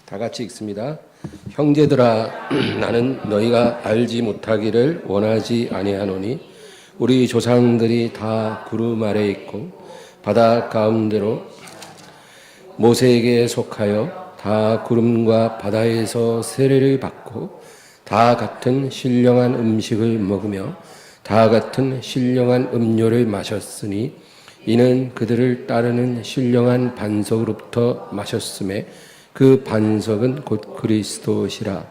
다 같이 읽습니다. 형제들아, 나는 너희가 알지 못하기를 원하지 아니하노니 우리 조상들이 다 구름 아래 있고 바다 가운데로 모세에게 속하여 다 구름과 바다에서 세례를 받고 다 같은 신령한 음식을 먹으며 다 같은 신령한 음료를 마셨으니 이는 그들을 따르는 신령한 반석으로부터 마셨음에 그 반석은 곧 그리스도시라.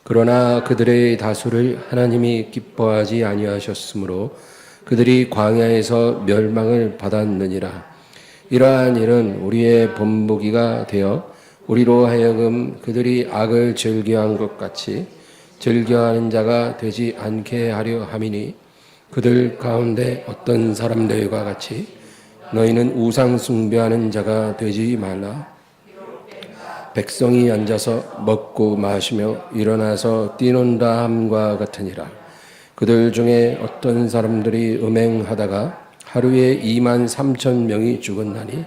그러나 그들의 다수를 하나님이 기뻐하지 아니하셨으므로 그들이 광야에서 멸망을 받았느니라. 이러한 일은 우리의 본보기가 되어 우리로 하여금 그들이 악을 즐겨한 것 같이 즐겨하는 자가 되지 않게 하려 함이니 그들 가운데 어떤 사람들과 같이 너희는 우상 숭배하는 자가 되지 말라. 백성이 앉아서 먹고 마시며 일어나서 뛰논다 함과 같으니라. 그들 중에 어떤 사람들이 음행하다가 하루에 2만 3천 명이 죽었나니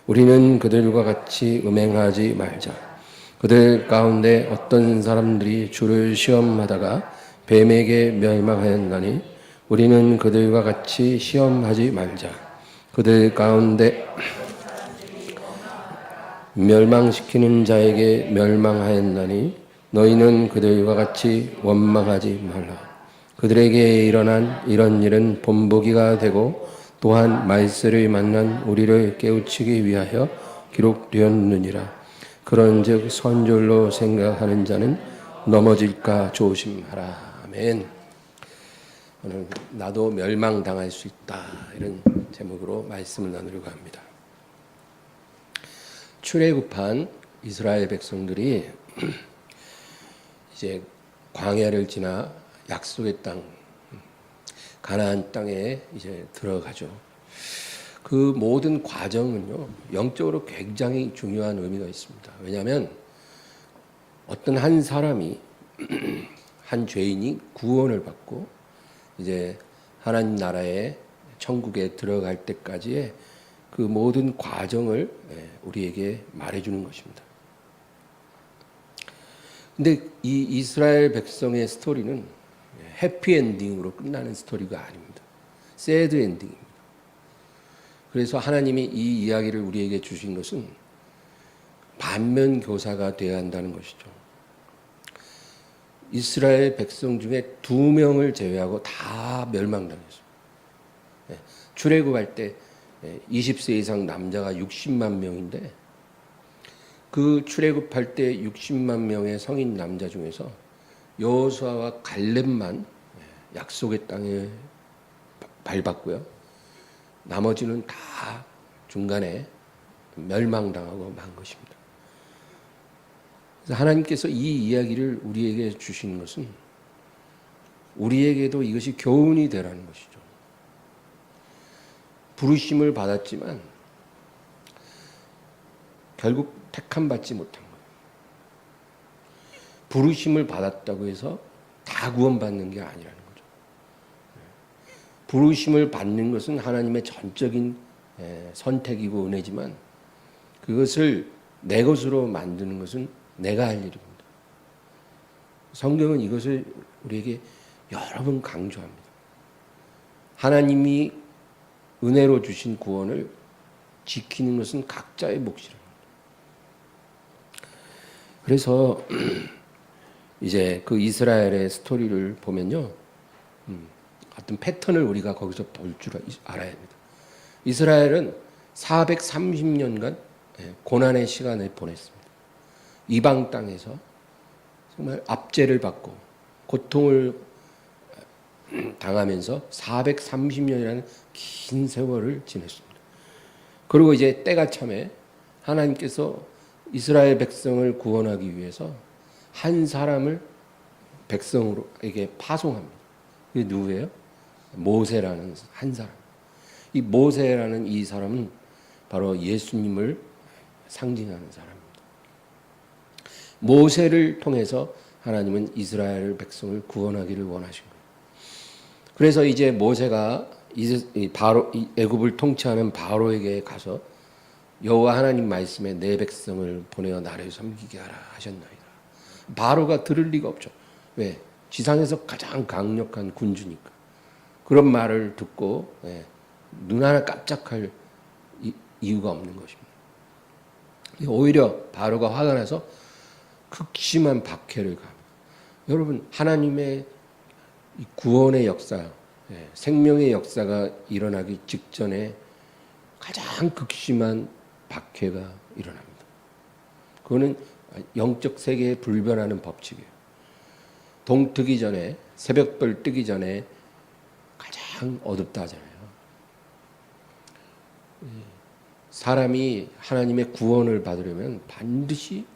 우리는 그들과 같이 음행하지 말자. 그들 가운데 어떤 사람들이 주를 시험하다가 뱀에게 멸망하였나니 우리는 그들과 같이 시험하지 말자. 그들 가운데 멸망시키는 자에게 멸망하였나니 너희는 그들과 같이 원망하지 말라. 그들에게 일어난 이런 일은 본보기가 되고 또한 말세를 만난 우리를 깨우치기 위하여 기록되었느니라. 그런즉 선졸로 생각하는 자는 넘어질까 조심하라. 아멘. 오늘 나도 멸망당할 수 있다, 이런 제목으로 말씀을 나누려고 합니다. 출애굽한 이스라엘 백성들이 이제 광야를 지나 약속의 땅, 가나안 땅에 이제 들어가죠. 그 모든 과정은요, 영적으로 굉장히 중요한 의미가 있습니다. 왜냐하면 어떤 한 사람이 한 죄인이 구원을 받고 이제 하나님 나라의 천국에 들어갈 때까지의 그 모든 과정을 우리에게 말해주는 것입니다. 근데 이 이스라엘 백성의 스토리는 해피엔딩으로 끝나는 스토리가 아닙니다. 새드 엔딩입니다. 그래서 하나님이 이 이야기를 우리에게 주신 것은 반면교사가 되어야 한다는 것이죠. 이스라엘 백성 중에 2명을 제외하고 다 멸망당했습니다. 출애굽할 때 20세 이상 남자가 60만 명인데 그 출애굽할 때 60만 명의 성인 남자 중에서 여호수아와 갈렙만 약속의 땅에 밟았고요. 나머지는 다 중간에 멸망당하고 만 것입니다. 그래서 하나님께서 이 이야기를 우리에게 주시는 것은 우리에게도 이것이 교훈이 되라는 것이죠. 부르심을 받았지만 결국 택함받지 못한 거예요. 부르심을 받았다고 해서 다 구원받는 게 아니라는 거죠. 부르심을 받는 것은 하나님의 전적인 선택이고 은혜지만 그것을 내 것으로 만드는 것은 내가 할 일입니다. 성경은 이것을 우리에게 여러 번 강조합니다. 하나님이 은혜로 주신 구원을 지키는 것은 각자의 몫이랍니다. 그래서 이제 그 이스라엘의 스토리를 보면요, 어떤 패턴을 우리가 거기서 볼 줄 알아야 합니다. 이스라엘은 430년간 고난의 시간을 보냈습니다. 이방 땅에서 정말 압제를 받고 고통을 당하면서 430년이라는 긴 세월을 지냈습니다. 그리고 이제 때가 참에 하나님께서 이스라엘 백성을 구원하기 위해서 한 사람을 백성에게 파송합니다. 그게 누구예요? 모세라는 한 사람. 이 모세라는 이 사람은 바로 예수님을 상징하는 사람입니다. 모세를 통해서 하나님은 이스라엘 백성을 구원하기를 원하신 거예요. 그래서 이제 모세가 애굽을 통치하는 바로에게 가서 여호와 하나님 말씀에 내 백성을 보내어 나를 섬기게 하라 하셨나이다. 바로가 들을 리가 없죠. 왜? 지상에서 가장 강력한 군주니까. 그런 말을 듣고 눈 하나 깜짝할 이유가 없는 것입니다. 오히려 바로가 화가 나서 극심한 박해를 가합니다. 여러분, 하나님의 구원의 역사, 생명의 역사가 일어나기 직전에 가장 극심한 박해가 일어납니다. 그거는 영적 세계에 불변하는 법칙이에요. 동 뜨기 전에, 새벽별 뜨기 전에 가장 어둡다 하잖아요. 사람이 하나님의 구원을 받으려면 반드시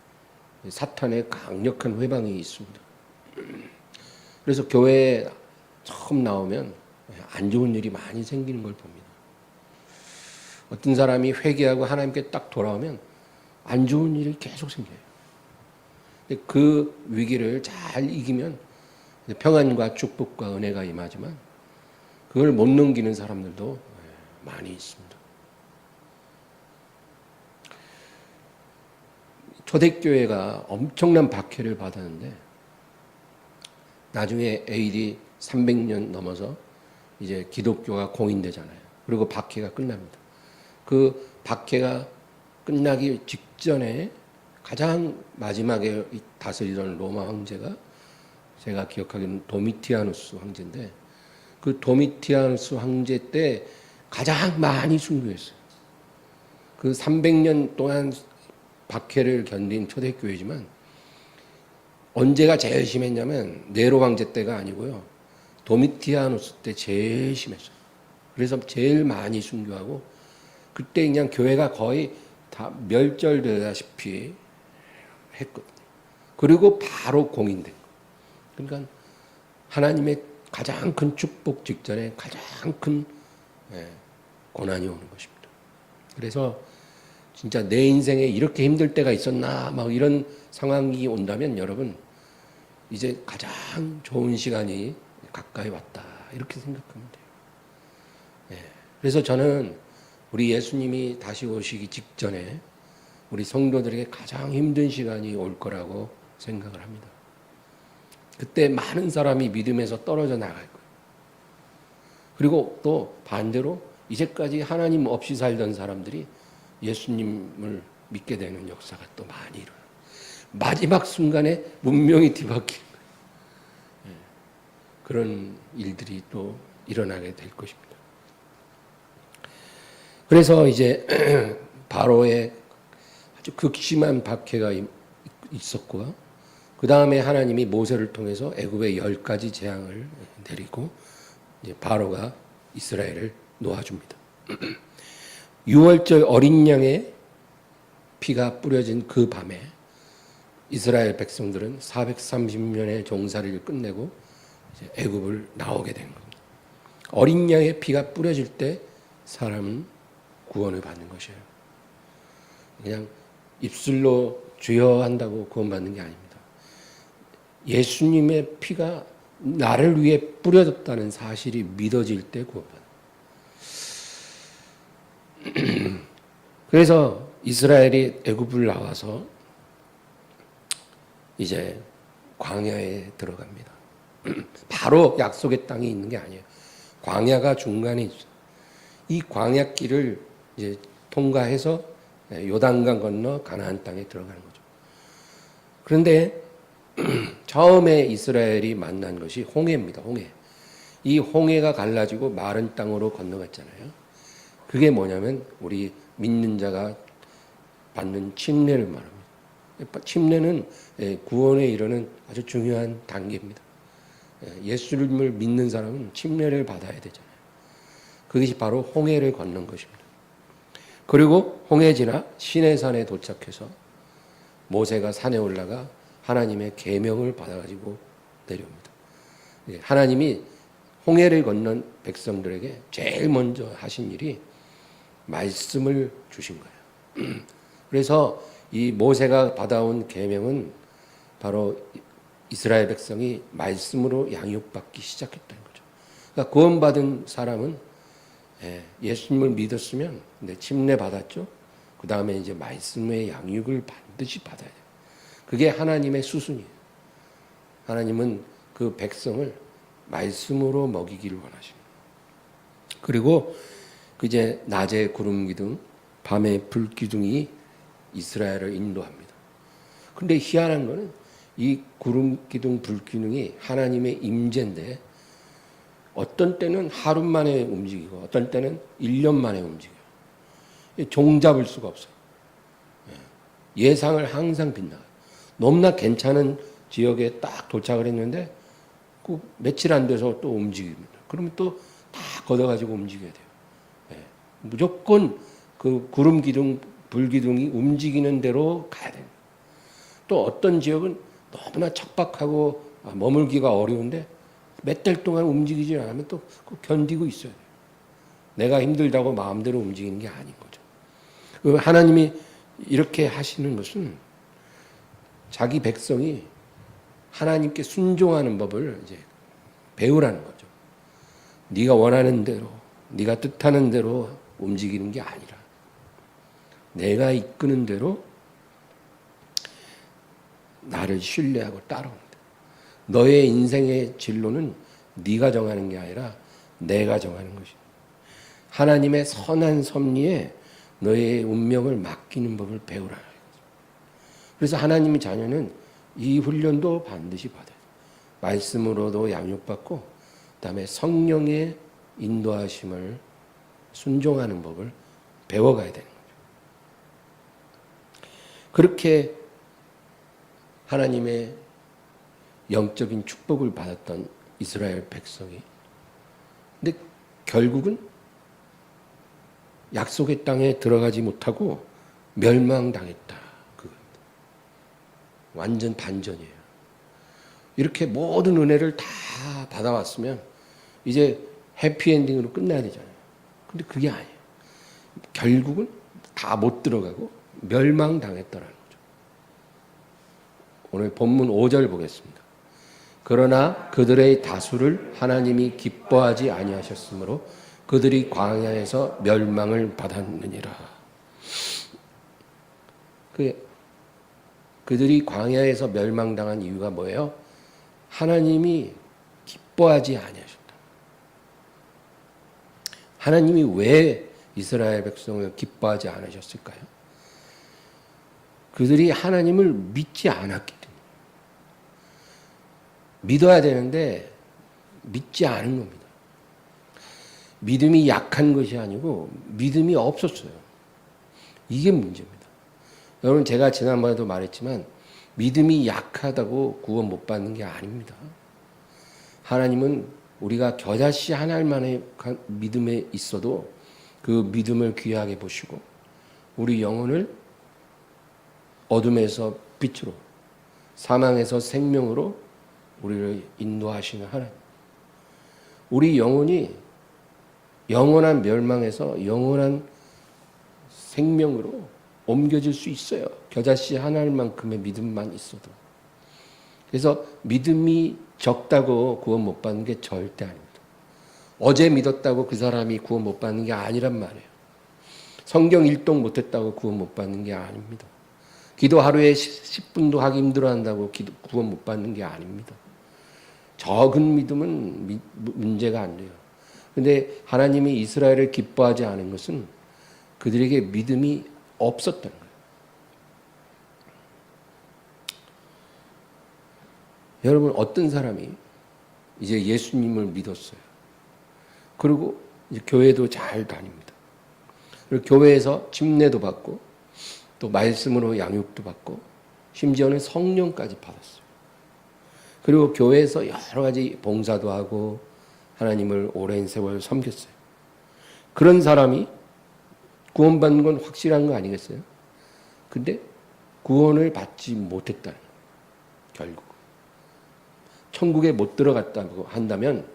사탄의 강력한 회방이 있습니다. 그래서 교회에 처음 나오면 안 좋은 일이 많이 생기는 걸 봅니다. 어떤 사람이 회개하고 하나님께 딱 돌아오면 안 좋은 일이 계속 생겨요. 근데 그 위기를 잘 이기면 평안과 축복과 은혜가 임하지만 그걸 못 넘기는 사람들도 많이 있습니다. 초대교회가 엄청난 박해를 받았는데 나중에 AD 300년 넘어서 이제 기독교가 공인되잖아요. 그리고 박해가 끝납니다. 그 박해가 끝나기 직전에 가장 마지막에 다스리던 로마 황제가 제가 기억하기로는 도미티아누스 황제인데 그 도미티아누스 황제 때 가장 많이 순교했어요. 그 300년 동안 박해를 견딘 초대교회지만 언제가 제일 심했냐면 네로 황제 때가 아니고요. 도미티아누스 때 제일 심했어요. 그래서 제일 많이 순교하고 그때 그냥 교회가 거의 다 멸절되다시피 했거든요. 그리고 바로 공인된 거예요. 그러니까 하나님의 가장 큰 축복 직전에 가장 큰 고난이 오는 것입니다. 그래서 진짜 내 인생에 이렇게 힘들 때가 있었나 막 이런 상황이 온다면 여러분 이제 가장 좋은 시간이 가까이 왔다 이렇게 생각하면 돼요. 그래서 저는 우리 예수님이 다시 오시기 직전에 우리 성도들에게 가장 힘든 시간이 올 거라고 생각을 합니다. 그때 많은 사람이 믿음에서 떨어져 나갈 거예요. 그리고 또 반대로 이제까지 하나님 없이 살던 사람들이 예수님을 믿게 되는 역사가 또 많이 일어나요. 마지막 순간에 문명이 뒤바뀌는 거예요. 그런 일들이 또 일어나게 될 것입니다. 그래서 이제 바로의 아주 극심한 박해가 있었고 그 다음에 하나님이 모세를 통해서 애굽의 10가지 재앙을 내리고 이제 바로가 이스라엘을 놓아줍니다. 6월절 어린 양의 피가 뿌려진 그 밤에 이스라엘 백성들은 430년의 종살이를 끝내고 이제 애굽을 나오게 된 겁니다. 어린 양의 피가 뿌려질 때 사람은 구원을 받는 것이에요. 그냥 입술로 주여 한다고 구원받는 게 아닙니다. 예수님의 피가 나를 위해 뿌려졌다는 사실이 믿어질 때 구원받는 그래서 이스라엘이 애굽을 나와서 이제 광야에 들어갑니다. 바로 약속의 땅이 있는 게 아니에요. 광야가 중간에 있어요. 이 광야길을 이제 통과해서 요단강 건너 가나안 땅에 들어가는 거죠. 그런데 처음에 이스라엘이 만난 것이 홍해입니다. 홍해. 이 홍해가 갈라지고 마른 땅으로 건너갔잖아요. 그게 뭐냐면 우리 믿는 자가 받는 침례를 말합니다. 침례는 구원에 이르는 아주 중요한 단계입니다. 예수님을 믿는 사람은 침례를 받아야 되잖아요. 그것이 바로 홍해를 건넌 것입니다. 그리고 홍해 지나 시내산에 도착해서 모세가 산에 올라가 하나님의 계명을 받아가지고 내려옵니다. 하나님이 홍해를 건넌 백성들에게 제일 먼저 하신 일이 말씀을 주신 거예요. 그래서 이 모세가 받아온 계명은 바로 이스라엘 백성이 말씀으로 양육받기 시작했다는 거죠. 그러니까 구원받은 사람은 예수님을 믿었으면 침례 받았죠. 그 다음에 이제 말씀의 양육을 반드시 받아야 돼요. 그게 하나님의 수순이에요. 하나님은 그 백성을 말씀으로 먹이기를 원하십니다. 그리고 이제 낮에 구름 기둥, 밤에 불 기둥이 이스라엘을 인도합니다. 근데 희한한 거는 이 구름 기둥, 불 기둥이 하나님의 임재인데 어떤 때는 하루 만에 움직이고 어떤 때는 1년 만에 움직여요. 종잡을 수가 없어요. 예상을 항상 빗나가요. 너무나 괜찮은 지역에 딱 도착을 했는데 그 며칠 안 돼서 또 움직입니다. 그러면 또 다 걷어가지고 움직여야 돼요. 무조건 그 구름 기둥, 불 기둥이 움직이는 대로 가야 됩니다. 또 어떤 지역은 너무나 척박하고 머물기가 어려운데 몇 달 동안 움직이지 않으면 또 견디고 있어야 돼요. 내가 힘들다고 마음대로 움직이는 게 아닌 거죠. 하나님이 이렇게 하시는 것은 자기 백성이 하나님께 순종하는 법을 이제 배우라는 거죠. 네가 원하는 대로, 네가 뜻하는 대로 움직이는 게 아니라 내가 이끄는 대로 나를 신뢰하고 따라온다. 너의 인생의 진로는 네가 정하는 게 아니라 내가 정하는 것이다. 하나님의 선한 섭리에 너의 운명을 맡기는 법을 배우라. 그래서 하나님의 자녀는 이 훈련도 반드시 받아요. 말씀으로도 양육받고 그다음에 성령의 인도하심을 순종하는 법을 배워가야 되는 거죠. 그렇게 하나님의 영적인 축복을 받았던 이스라엘 백성이 근데 결국은 약속의 땅에 들어가지 못하고 멸망당했다. 그겁니다. 완전 반전이에요. 이렇게 모든 은혜를 다 받아왔으면 이제 해피엔딩으로 끝나야 되잖아요. 근데 그게 아니에요. 결국은 다 못 들어가고 멸망당했더라는 거죠. 오늘 본문 5절 보겠습니다. 그러나 그들의 다수를 하나님이 기뻐하지 아니하셨으므로 그들이 광야에서 멸망을 받았느니라. 그들이 광야에서 멸망당한 이유가 뭐예요? 하나님이 기뻐하지 아니하셨다. 하나님이 왜 이스라엘 백성을 기뻐하지 않으셨을까요? 그들이 하나님을 믿지 않았기 때문에. 믿어야 되는데 믿지 않은 겁니다. 믿음이 약한 것이 아니고 믿음이 없었어요. 이게 문제입니다. 여러분 제가 지난번에도 말했지만 믿음이 약하다고 구원 못 받는 게 아닙니다. 하나님은 우리가 겨자씨 한 알만의 믿음에 있어도 그 믿음을 귀하게 보시고 우리 영혼을 어둠에서 빛으로 사망에서 생명으로 우리를 인도하시는 하나님. 우리 영혼이 영원한 멸망에서 영원한 생명으로 옮겨질 수 있어요. 겨자씨 한 알만큼의 믿음만 있어도. 그래서 믿음이 적다고 구원 못 받는 게 절대 아닙니다. 어제 믿었다고 그 사람이 구원 못 받는 게 아니란 말이에요. 성경 일독 못했다고 구원 못 받는 게 아닙니다. 기도 하루에 10분도 하기 힘들어한다고 구원 못 받는 게 아닙니다. 적은 믿음은 문제가 안 돼요. 근데 하나님이 이스라엘을 기뻐하지 않은 것은 그들에게 믿음이 없었던 거예요. 여러분 어떤 사람이 이제 예수님을 믿었어요. 그리고 이제 교회도 잘 다닙니다. 그리고 교회에서 침례도 받고 또 말씀으로 양육도 받고 심지어는 성령까지 받았어요. 그리고 교회에서 여러 가지 봉사도 하고 하나님을 오랜 세월 섬겼어요. 그런 사람이 구원받는 건 확실한 거 아니겠어요? 근데 구원을 받지 못했다는 거예요. 결국. 천국에 못 들어갔다고 한다면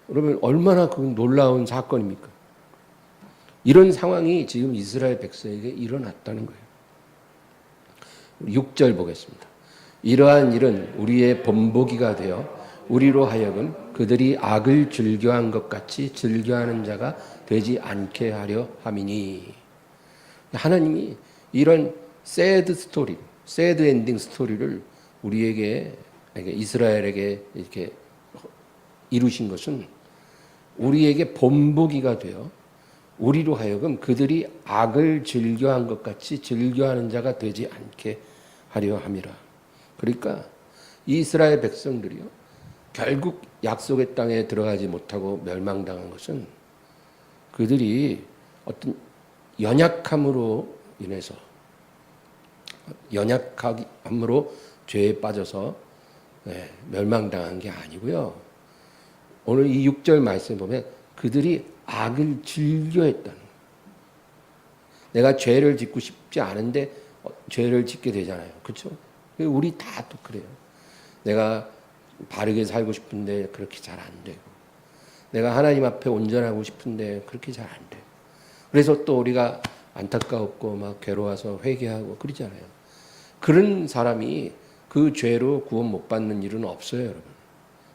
여러분 얼마나 그 놀라운 사건입니까? 이런 상황이 지금 이스라엘 백성에게 일어났다는 거예요. 6절 보겠습니다. 이러한 일은 우리의 본보기가 되어 우리로 하여금 그들이 악을 즐겨한 것 같이 즐겨하는 자가 되지 않게 하려 함이니. 하나님이 이런 새드 스토리, 새드 엔딩 스토리를 우리에게, 이스라엘에게 이렇게 이루신 것은 우리에게 본보기가 되어 우리로 하여금 그들이 악을 즐겨한 것 같이 즐겨하는 자가 되지 않게 하려 함이라. 그러니까 이스라엘 백성들이요, 결국 약속의 땅에 들어가지 못하고 멸망당한 것은 그들이 어떤 연약함으로 인해서, 연약함으로 죄에 빠져서 멸망당한 게 아니고요. 오늘 이 6절 말씀 보면 그들이 악을 즐겨했다는 거예요. 내가 죄를 짓고 싶지 않은데 죄를 짓게 되잖아요. 그렇죠? 우리 다 또 그래요. 내가 바르게 살고 싶은데 그렇게 잘 안 되고, 내가 하나님 앞에 온전하고 싶은데 그렇게 잘 안 되고, 그래서 또 우리가 안타까웠고 막 괴로워서 회개하고 그러잖아요. 그런 사람이 그 죄로 구원 못 받는 일은 없어요, 여러분.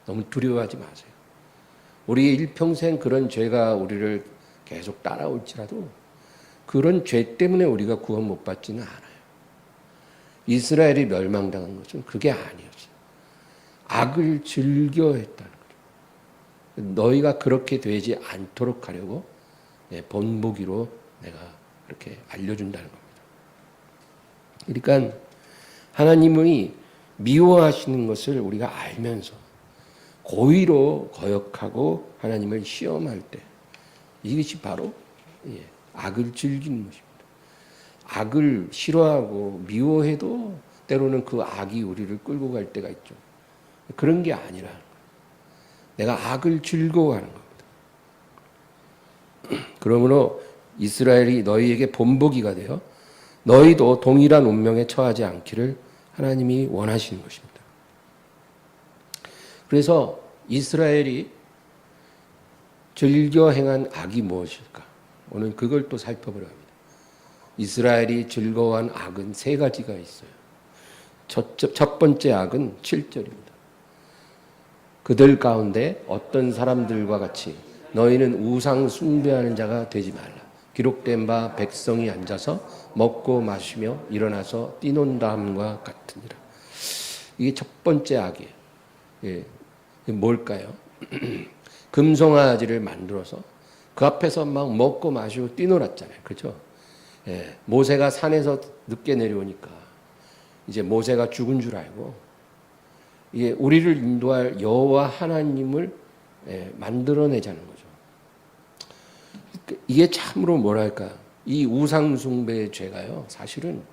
너무 두려워하지 마세요. 우리 일평생 그런 죄가 우리를 계속 따라올지라도 그런 죄 때문에 우리가 구원 못 받지는 않아요. 이스라엘이 멸망당한 것은 그게 아니었어요. 악을 즐겨했다는 거죠. 너희가 그렇게 되지 않도록 하려고 본보기로 내가 이렇게 알려준다는 겁니다. 그러니까 하나님이 미워하시는 것을 우리가 알면서 고의로 거역하고 하나님을 시험할 때, 이것이 바로 악을 즐기는 것입니다. 악을 싫어하고 미워해도 때로는 그 악이 우리를 끌고 갈 때가 있죠. 그런 게 아니라 내가 악을 즐거워하는 겁니다. 그러므로 이스라엘이 너희에게 본보기가 되어 너희도 동일한 운명에 처하지 않기를 하나님이 원하시는 것입니다. 그래서 이스라엘이 즐겨 행한 악이 무엇일까? 오늘 그걸 또 살펴보려 합니다. 이스라엘이 즐거워한 악은 세 가지가 있어요. 첫 번째 악은 7절입니다. 그들 가운데 어떤 사람들과 같이 너희는 우상 숭배하는 자가 되지 말라. 기록된 바 백성이 앉아서 먹고 마시며 일어나서 뛰논다 함과 같으니라. 이게 첫 번째 악이에요. 예. 뭘까요? 금송아지를 만들어서 그 앞에서 막 먹고 마시고 뛰놀았잖아요. 그렇죠? 예. 모세가 산에서 늦게 내려오니까 이제 모세가 죽은 줄 알고 이게 우리를 인도할 여호와 하나님을 만들어내자는 거죠. 이게 참으로 뭐랄까, 이 우상숭배의 죄가요, 사실은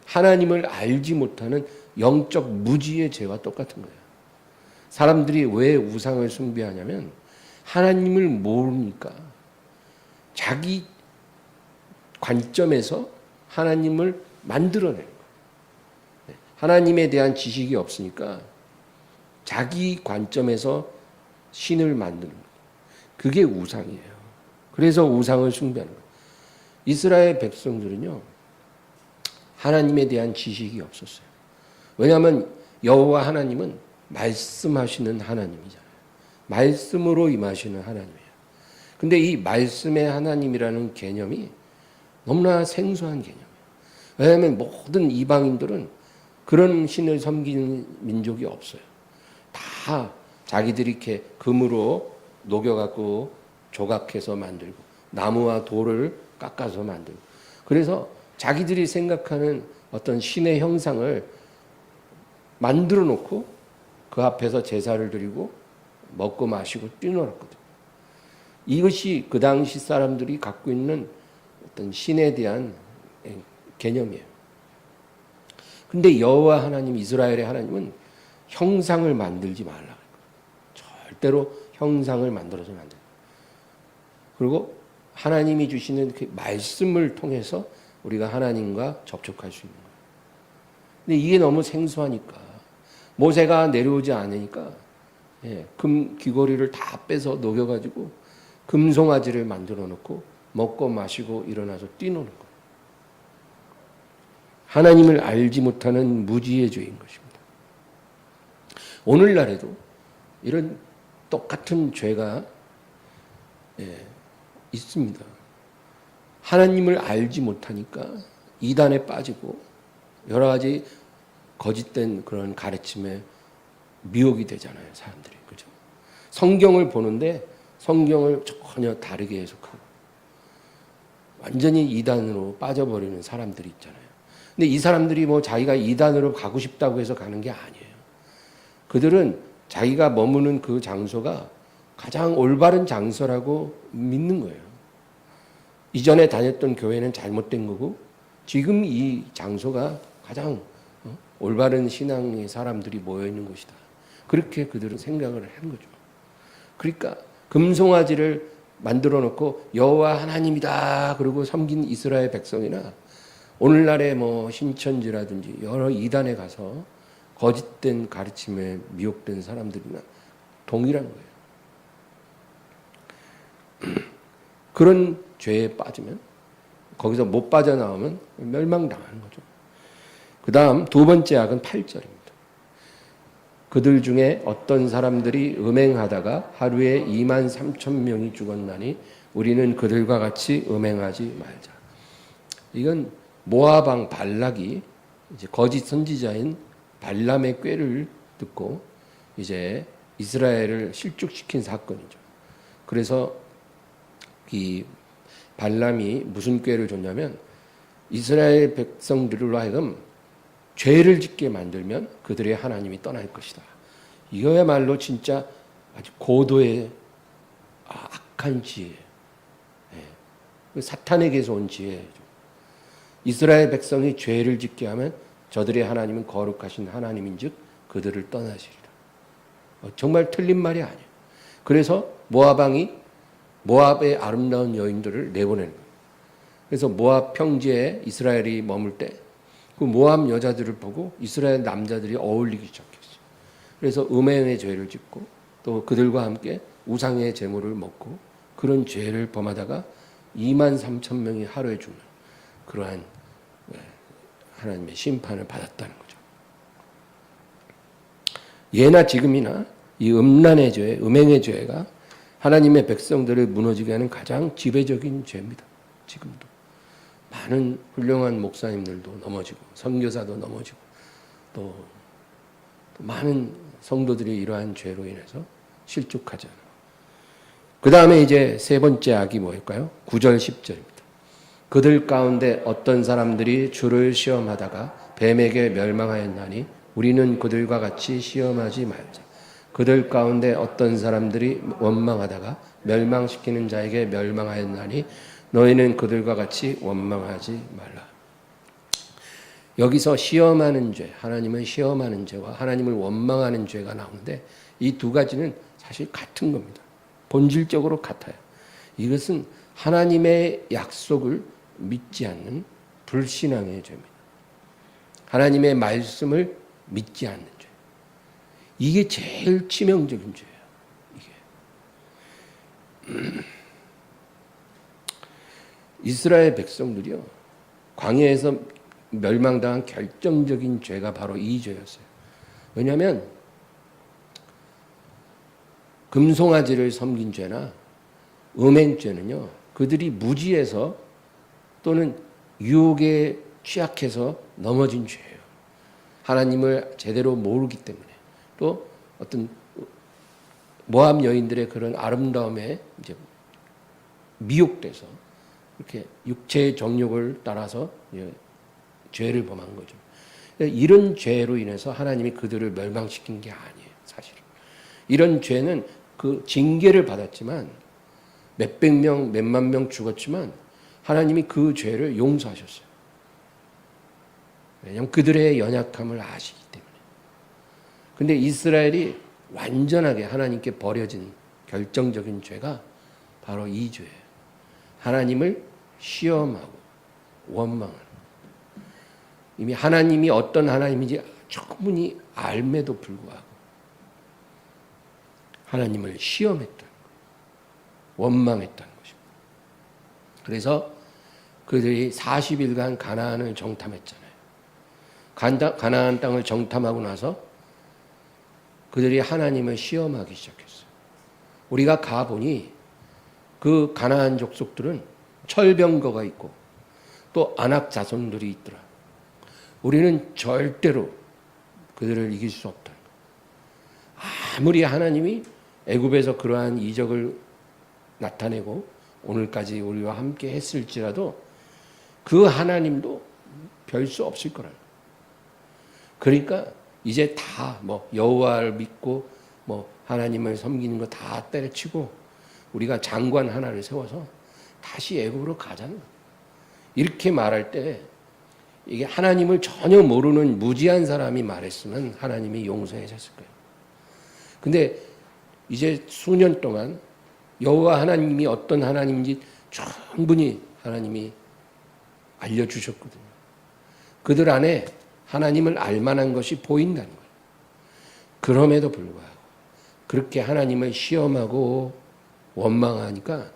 하나님을 알지 못하는 영적 무지의 죄와 똑같은 거예요. 사람들이 왜 우상을 숭배하냐면 하나님을 모르니까, 자기 관점에서 하나님을 만들어내는 거예요. 하나님에 대한 지식이 없으니까 자기 관점에서 신을 만드는 거예요. 그게 우상이에요. 그래서 우상을 숭배하는 거예요. 이스라엘 백성들은요, 하나님에 대한 지식이 없었어요. 왜냐하면 여호와 하나님은 말씀하시는 하나님이잖아요. 말씀으로 임하시는 하나님이에요. 근데 이 말씀의 하나님이라는 개념이 너무나 생소한 개념이에요. 왜냐하면 모든 이방인들은 그런 신을 섬기는 민족이 없어요. 다 자기들이 이렇게 금으로 녹여갖고 조각해서 만들고 나무와 돌을 깎아서 만들고, 그래서 자기들이 생각하는 어떤 신의 형상을 만들어 놓고 그 앞에서 제사를 드리고 먹고 마시고 뛰놀았거든요. 이것이 그 당시 사람들이 갖고 있는 어떤 신에 대한 개념이에요. 근데 여호와 하나님, 이스라엘의 하나님은 형상을 만들지 말라. 절대로 형상을 만들어서는 안 돼요. 그리고 하나님이 주시는 그 말씀을 통해서 우리가 하나님과 접촉할 수 있는 거예요. 근데 이게 너무 생소하니까, 모세가 내려오지 않으니까 금 귀걸이를 다 빼서 녹여가지고 금송아지를 만들어 놓고 먹고 마시고 일어나서 뛰노는 거예요. 하나님을 알지 못하는 무지의 죄인 것입니다. 오늘날에도 이런 똑같은 죄가 있습니다. 하나님을 알지 못하니까 이단에 빠지고 여러 가지 거짓된 그런 가르침에 미혹이 되잖아요, 사람들이. 그죠? 성경을 보는데 성경을 전혀 다르게 해석하고 완전히 이단으로 빠져버리는 사람들이 있잖아요. 근데 이 사람들이 뭐 자기가 이단으로 가고 싶다고 해서 가는 게 아니에요. 그들은 자기가 머무는 그 장소가 가장 올바른 장소라고 믿는 거예요. 이전에 다녔던 교회는 잘못된 거고 지금 이 장소가 가장 올바른 신앙의 사람들이 모여 있는 곳이다. 그렇게 그들은 생각을 한 거죠. 그러니까 금송아지를 만들어 놓고 여호와 하나님이다 그러고 섬긴 이스라엘 백성이나 오늘날의 뭐 신천지라든지 여러 이단에 가서 거짓된 가르침에 미혹된 사람들이나 동일한 거예요. 그런 죄에 빠지면 거기서 못 빠져나오면 멸망당하는 거죠. 그 다음 두 번째 악은 8절입니다. 그들 중에 어떤 사람들이 음행하다가 하루에 2만 3천 명이 죽었나니 우리는 그들과 같이 음행하지 말자. 이건 모압 왕 발락이 이제 거짓 선지자인 발람의 꾀를 듣고 이제 이스라엘을 실족시킨 사건이죠. 그래서 이 발람이 무슨 꾀를 줬냐면 이스라엘 백성들로 하여금 죄를 짓게 만들면 그들의 하나님이 떠날 것이다. 이거야말로 진짜 아주 고도의 악한 지혜. 사탄에게서 온 지혜죠. 이스라엘 백성이 죄를 짓게 하면 저들의 하나님은 거룩하신 하나님인즉 그들을 떠나시리라. 정말 틀린 말이 아니에요. 그래서 모압 왕이 모압의 아름다운 여인들을 내보내는 거예요. 그래서 모압 평지에 이스라엘이 머물 때 그 모압 여자들을 보고 이스라엘 남자들이 어울리기 시작했어요. 그래서 음행의 죄를 짓고 또 그들과 함께 우상의 제물을 먹고 그런 죄를 범하다가 2만 3천 명이 하루에 죽는 그러한 하나님의 심판을 받았다는 거죠. 예나 지금이나 이 음란의 죄, 음행의 죄가 하나님의 백성들을 무너지게 하는 가장 지배적인 죄입니다. 지금도. 많은 훌륭한 목사님들도 넘어지고 선교사도 넘어지고 또 많은 성도들이 이러한 죄로 인해서 실족하잖아요. 그 다음에 이제 세 번째 악이 뭘까요? 9절 10절입니다. 그들 가운데 어떤 사람들이 주를 시험하다가 뱀에게 멸망하였나니 우리는 그들과 같이 시험하지 말자. 그들 가운데 어떤 사람들이 원망하다가 멸망시키는 자에게 멸망하였나니 너희는 그들과 같이 원망하지 말라. 여기서 시험하는 죄, 하나님을 시험하는 죄와 하나님을 원망하는 죄가 나오는데 이 두 가지는 사실 같은 겁니다. 본질적으로 같아요. 이것은 하나님의 약속을 믿지 않는 불신앙의 죄입니다. 하나님의 말씀을 믿지 않는 죄. 이게 제일 치명적인 죄예요. 이게. 이스라엘 백성들이요, 광야에서 멸망당한 결정적인 죄가 바로 이 죄였어요. 왜냐하면 금송아지를 섬긴 죄나 음행죄는요, 그들이 무지해서 또는 유혹에 취약해서 넘어진 죄예요. 하나님을 제대로 모르기 때문에. 또 어떤 모압 여인들의 그런 아름다움에 이제 미혹돼서 이렇게 육체의 정욕을 따라서 죄를 범한 거죠. 이런 죄로 인해서 하나님이 그들을 멸망시킨 게 아니에요, 사실은. 이런 죄는 그 징계를 받았지만 몇백 명, 몇만 명 죽었지만 하나님이 그 죄를 용서하셨어요. 왜냐하면 그들의 연약함을 아시기 때문에. 근데 이스라엘이 완전하게 하나님께 버려진 결정적인 죄가 바로 이 죄예요. 하나님을 시험하고 원망하는. 이미 하나님이 어떤 하나님인지 충분히 알매도 불구하고 하나님을 시험했던, 원망했다는 것입니다. 그래서 그들이 40일간 가나안을 정탐했잖아요. 가나안 땅을 정탐하고 나서 그들이 하나님을 시험하기 시작했어요. 우리가 가보니 그 가나안 족속들은 철병거가 있고 또 안악 자손들이 있더라. 우리는 절대로 그들을 이길 수 없다. 아무리 하나님이 애굽에서 그러한 이적을 나타내고 오늘까지 우리와 함께 했을지라도 그 하나님도 별 수 없을 거라. 그러니까 이제 다 뭐 여호와를 믿고 뭐 하나님을 섬기는 거 다 때려치고 우리가 장관 하나를 세워서 다시 애굽으로 가자는 거예요. 이렇게 말할 때 이게 하나님을 전혀 모르는 무지한 사람이 말했으면 하나님이 용서해 줬을 거예요. 근데 이제 수년 동안 여호와 하나님이 어떤 하나님인지 충분히 하나님이 알려주셨거든요. 그들 안에 하나님을 알만한 것이 보인다는 거예요. 그럼에도 불구하고 그렇게 하나님을 시험하고 원망하니까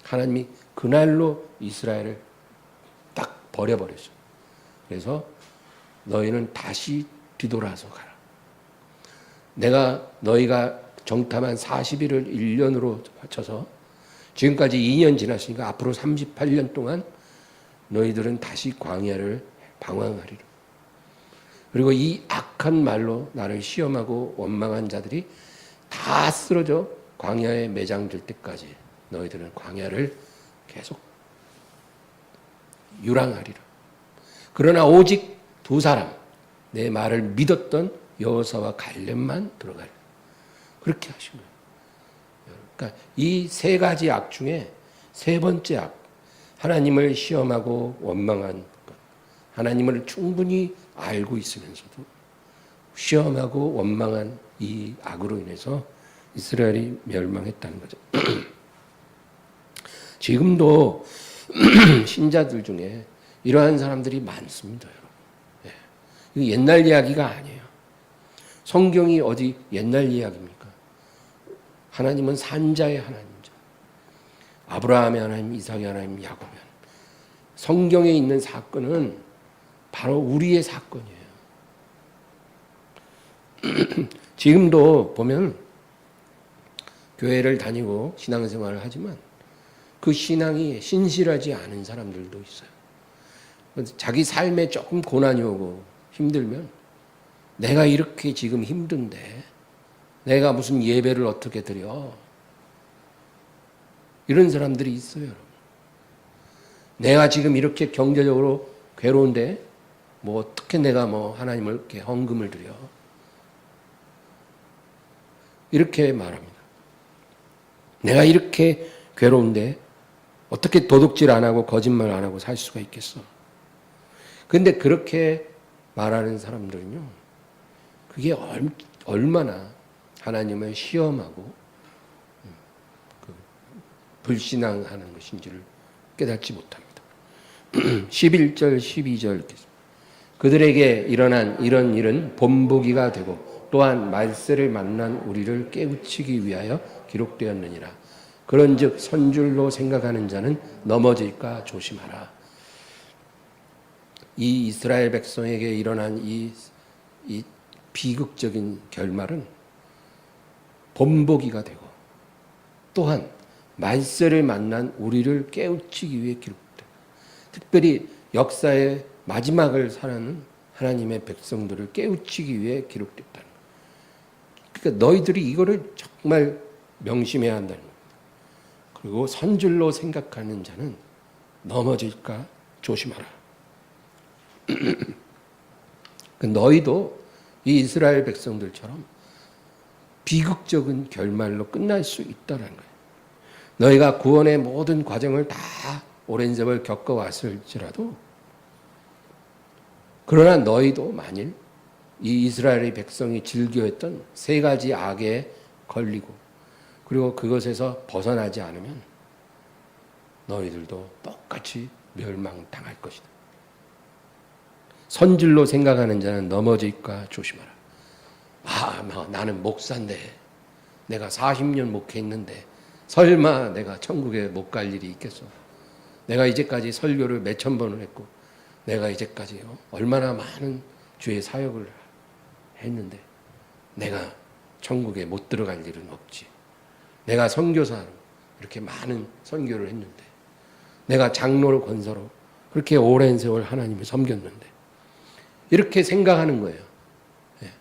하나님이 그날로 이스라엘을 딱 버려버렸어요. 그래서 너희는 다시 뒤돌아서 가라. 내가 너희가 정탐한 40일을 1년으로 합쳐서 지금까지 2년 지났으니까 앞으로 38년 동안 너희들은 다시 광야를 방황하리라. 그리고 이 악한 말로 나를 시험하고 원망한 자들이 다 쓰러져 광야에 매장될 때까지 너희들은 광야를 계속 유랑하리라. 그러나 오직 두 사람, 내 말을 믿었던 여호사와 갈렙만 들어가리라. 그렇게 하신 거예요. 그러니까 이 세 가지 악 중에 세 번째 악, 하나님을 시험하고 원망한 것, 하나님을 충분히 알고 있으면서도 시험하고 원망한 이 악으로 인해서 이스라엘이 멸망했다는 거죠. 지금도 신자들 중에 이러한 사람들이 많습니다, 여러분. 예. 이거 옛날 이야기가 아니에요. 성경이 어디 옛날 이야기입니까? 하나님은 산자의 하나님이죠. 아브라함의 하나님, 이삭의 하나님, 야곱의 하나님. 성경에 있는 사건은 바로 우리의 사건이에요. 지금도 보면 교회를 다니고 신앙생활을 하지만 그 신앙이 신실하지 않은 사람들도 있어요. 자기 삶에 조금 고난이 오고 힘들면 내가 이렇게 지금 힘든데 내가 무슨 예배를 어떻게 드려? 이런 사람들이 있어요, 여러분. 내가 지금 이렇게 경제적으로 괴로운데 뭐 어떻게 내가 뭐 하나님을 이렇게 헌금을 드려? 이렇게 말합니다. 내가 이렇게 괴로운데 어떻게 도둑질 안 하고 거짓말 안 하고 살 수가 있겠어? 근데 그렇게 말하는 사람들은요, 그게 얼마나 하나님을 시험하고 불신앙하는 것인지를 깨닫지 못합니다. 11절, 12절 그들에게 일어난 이런 일은 본보기가 되고 또한 말세를 만난 우리를 깨우치기 위하여 기록되었느니라. 그런즉 선줄로 생각하는 자는 넘어질까 조심하라. 이 이스라엘 백성에게 일어난 이 비극적인 결말은 본보기가 되고 또한 말세를 만난 우리를 깨우치기 위해 기록돼. 특별히 역사의 마지막을 살아는 하나님의 백성들을 깨우치기 위해 기록됐다는 거예요. 그러니까 너희들이 이거를 정말 명심해야 한다는 거예요. 그리고 선줄로 생각하는 자는 넘어질까 조심하라. 너희도 이 이스라엘 백성들처럼 비극적인 결말로 끝날 수 있다는 거예요. 너희가 구원의 모든 과정을 다 오랜 세월 겪어왔을지라도 그러나 너희도 만일 이 이스라엘의 백성이 즐겨했던 세 가지 악에 걸리고 그리고 그것에서 벗어나지 않으면 너희들도 똑같이 멸망당할 것이다. 선줄로 생각하는 자는 넘어질까 조심하라. 나는 목사인데 내가 40년 목회했는데 설마 내가 천국에 못 갈 일이 있겠어? 내가 이제까지 설교를 몇천 번을 했고 내가 이제까지 얼마나 많은 주의 사역을 했는데 내가 천국에 못 들어갈 일은 없지. 내가 선교사로 이렇게 많은 선교를 했는데 내가 장로로 권사로 그렇게 오랜 세월 하나님을 섬겼는데 이렇게 생각하는 거예요. 예.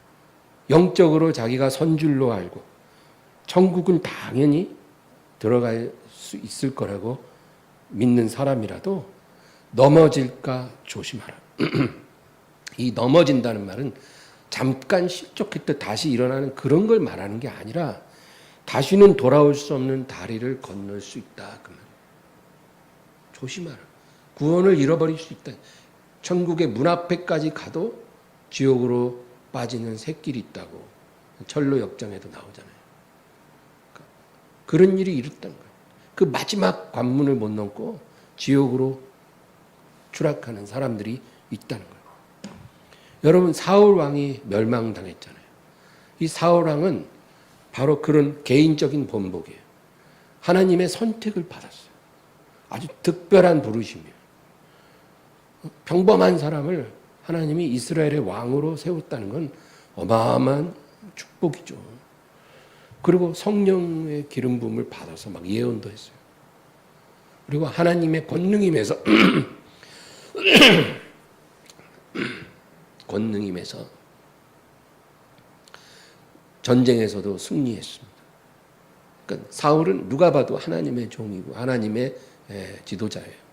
영적으로 자기가 선줄로 알고 천국은 당연히 들어갈 수 있을 거라고 믿는 사람이라도 넘어질까 조심하라. 이 넘어진다는 말은 잠깐 실족했다 다시 일어나는 그런 걸 말하는 게 아니라 다시는 돌아올 수 없는 다리를 건널 수 있다. 그 말. 조심하라. 구원을 잃어버릴 수 있다. 천국의 문 앞에까지 가도 지옥으로 빠지는 샛길이 있다고 철로 역정에도 나오잖아요. 그런 일이 일었다는 거예요. 그 마지막 관문을 못 넘고 지옥으로 추락하는 사람들이 있다는 거예요. 여러분 사울 왕이 멸망당했잖아요. 이 사울 왕은 바로 그런 개인적인 번복이에요. 하나님의 선택을 받았어요. 아주 특별한 부르심이에요. 평범한 사람을 하나님이 이스라엘의 왕으로 세웠다는 건 어마어마한 축복이죠. 그리고 성령의 기름 부음을 받아서 막 예언도 했어요. 그리고 하나님의 권능임에서 권능임에서 전쟁에서도 승리했습니다. 그러니까 사울은 누가 봐도 하나님의 종이고 하나님의 지도자예요.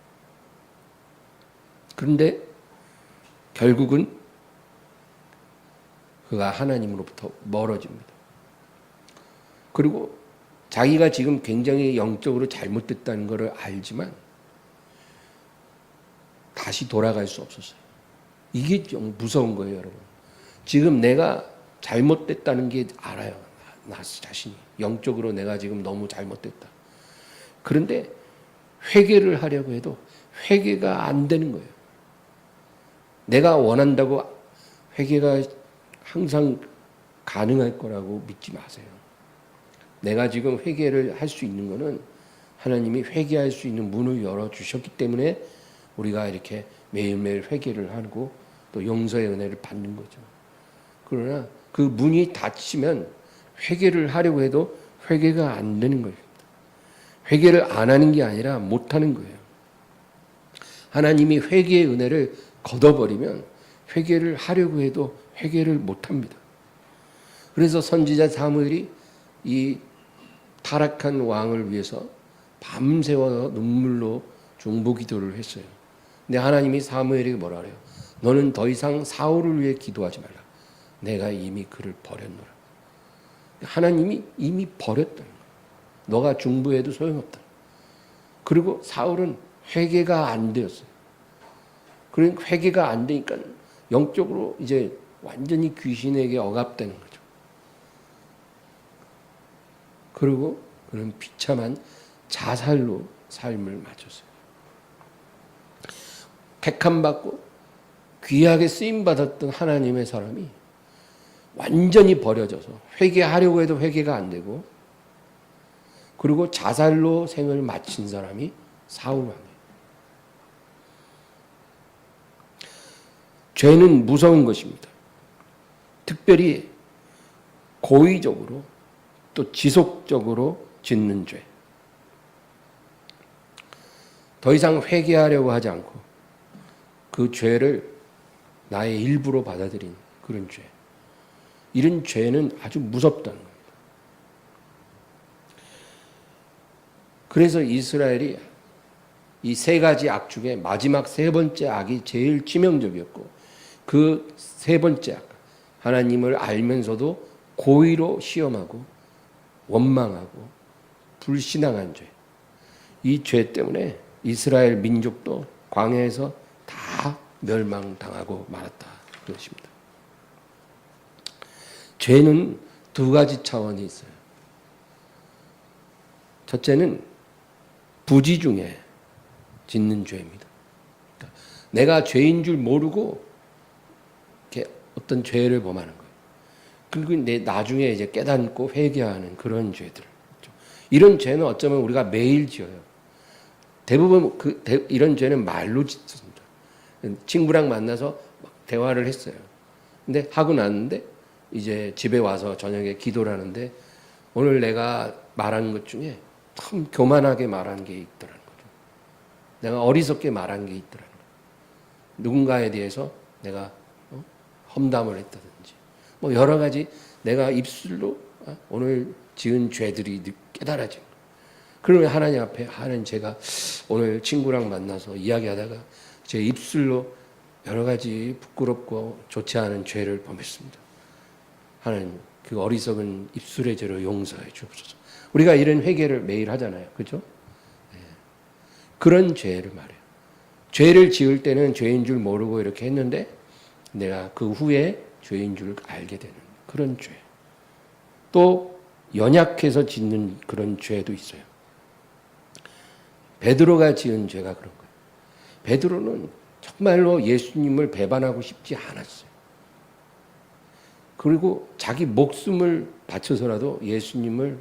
그런데 결국은 그가 하나님으로부터 멀어집니다. 그리고 자기가 지금 굉장히 영적으로 잘못됐다는 것을 알지만 다시 돌아갈 수 없었어요. 이게 좀 무서운 거예요, 여러분. 지금 내가 잘못됐다는 게 알아요. 나 자신이. 영적으로 내가 지금 너무 잘못됐다. 그런데 회개를 하려고 해도 회개가 안 되는 거예요. 내가 원한다고 회개가 항상 가능할 거라고 믿지 마세요. 내가 지금 회개를 할 수 있는 거는 하나님이 회개할 수 있는 문을 열어주셨기 때문에 우리가 이렇게 매일매일 회개를 하고 또 용서의 은혜를 받는 거죠. 그러나 그 문이 닫히면 회개를 하려고 해도 회개가 안 되는 거예요. 회개를 안 하는 게 아니라 못 하는 거예요. 하나님이 회개의 은혜를 걷어버리면 회개를 하려고 해도 회개를 못 합니다. 그래서 선지자 사무엘이 이 타락한 왕을 위해서 밤새워 눈물로 중보기도를 했어요. 근데 하나님이 사무엘에게 뭐라 그래요? 너는 더 이상 사울을 위해 기도하지 말라. 내가 이미 그를 버렸노라. 하나님이 이미 버렸다는 거예요. 너가 중보해도 소용없다. 그리고 사울은 회개가 안 되었어요. 그러니까 회개가 안 되니까 영적으로 이제 완전히 귀신에게 억압되는 거죠. 그리고 그는 비참한 자살로 삶을 마쳤어요. 택함받고 귀하게 쓰임받았던 하나님의 사람이 완전히 버려져서 회개하려고 해도 회개가 안 되고 그리고 자살로 생을 마친 사람이 사울 왕이에요. 죄는 무서운 것입니다. 특별히 고의적으로 또 지속적으로 짓는 죄. 더 이상 회개하려고 하지 않고 그 죄를 나의 일부로 받아들인 그런 죄. 이런 죄는 아주 무섭다는 겁니다. 그래서 이스라엘이 이 세 가지 악 중에 마지막 세 번째 악이 제일 치명적이었고 그 세 번째 악, 하나님을 알면서도 고의로 시험하고 원망하고 불신앙한 죄. 이 죄 때문에 이스라엘 민족도 광야에서 다 멸망당하고 말았다. 그것입니다. 죄는 두 가지 차원이 있어요. 첫째는 부지 중에 짓는 죄입니다. 그러니까 내가 죄인 줄 모르고 이렇게 어떤 죄를 범하는 거예요. 그리고 나중에 이제 깨닫고 회개하는 그런 죄들. 이런 죄는 어쩌면 우리가 매일 지어요. 대부분 이런 죄는 말로 짓습니다. 친구랑 만나서 대화를 했어요. 근데 하고 났는데 이제 집에 와서 저녁에 기도를 하는데 오늘 내가 말한 것 중에 참 교만하게 말한 게 있더라는 거죠. 내가 어리석게 말한 게 있더라는 거예요. 누군가에 대해서 내가 험담을 했다든지 뭐 여러 가지 내가 입술로 오늘 지은 죄들이 깨달아진 거예요. 그러면 하나님 앞에 하나님 제가 오늘 친구랑 만나서 이야기하다가 제 입술로 여러 가지 부끄럽고 좋지 않은 죄를 범했습니다. 하나님 그 어리석은 입술의 죄로 용서해 주옵소서. 우리가 이런 회개를 매일 하잖아요. 그렇죠? 그런 죄를 말해요. 죄를 지을 때는 죄인 줄 모르고 이렇게 했는데 내가 그 후에 죄인 줄 알게 되는 그런 죄. 또 연약해서 짓는 그런 죄도 있어요. 베드로가 지은 죄가 그런 거예요. 베드로는 정말로 예수님을 배반하고 싶지 않았어요. 그리고 자기 목숨을 바쳐서라도 예수님을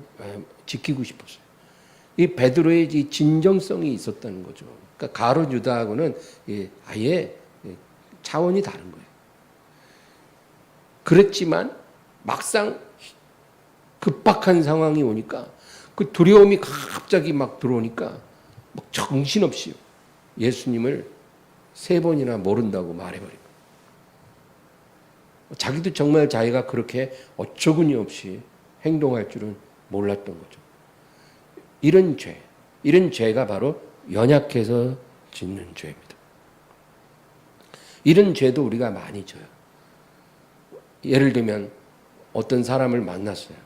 지키고 싶었어요. 이 베드로의 이 진정성이 있었다는 거죠. 그러니까 가룟 유다하고는 아예 차원이 다른 거예요. 그랬지만 막상 급박한 상황이 오니까 그 두려움이 갑자기 막 들어오니까 막 정신없이 예수님을 3번이나 모른다고 말해버린 거예요. 자기도 정말 자기가 그렇게 어처구니 없이 행동할 줄은 몰랐던 거죠. 이런 죄가 바로 연약해서 짓는 죄입니다. 이런 죄도 우리가 많이 져요. 예를 들면 어떤 사람을 만났어요.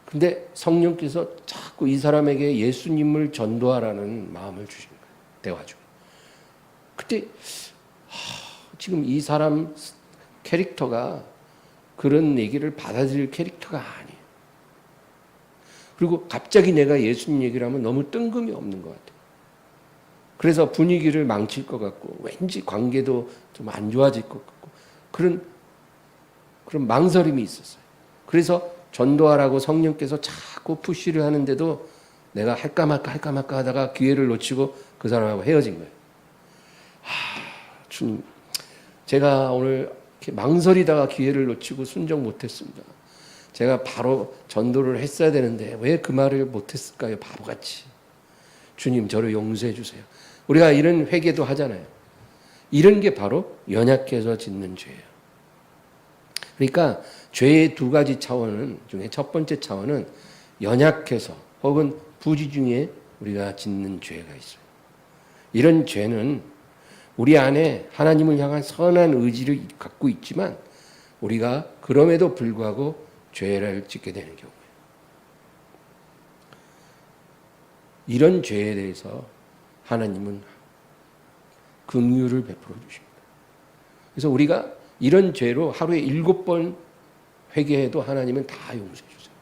근데 성령께서 자꾸 이 사람에게 예수님을 전도하라는 마음을 주신 거예요. 대화 중에. 그때 지금 이 사람 캐릭터가 그런 얘기를 받아들일 캐릭터가 아니에요. 그리고 갑자기 내가 예수님 얘기를 하면 너무 뜬금이 없는 것 같아요. 그래서 분위기를 망칠 것 같고 왠지 관계도 좀 안 좋아질 것 같고 그런 망설임이 있었어요. 그래서 전도하라고 성령께서 자꾸 푸시를 하는데도 내가 할까 말까 하다가 기회를 놓치고 그 사람하고 헤어진 거예요. 주님, 제가 오늘 이렇게 망설이다가 기회를 놓치고 순종 못했습니다. 제가 바로 전도를 했어야 되는데 왜 그 말을 못했을까요? 바보같이. 주님, 저를 용서해 주세요. 우리가 이런 회개도 하잖아요. 이런 게 바로 연약해서 짓는 죄예요. 그러니까 죄의 2가지 차원 중에 첫 번째 차원은 연약해서 혹은 부지 중에 우리가 짓는 죄가 있어요. 이런 죄는 우리 안에 하나님을 향한 선한 의지를 갖고 있지만 우리가 그럼에도 불구하고 죄를 짓게 되는 경우예요. 이런 죄에 대해서 하나님은 긍휼을 베풀어 주십니다. 그래서 우리가 이런 죄로 하루에 7번 회개해도 하나님은 다 용서해 주세요.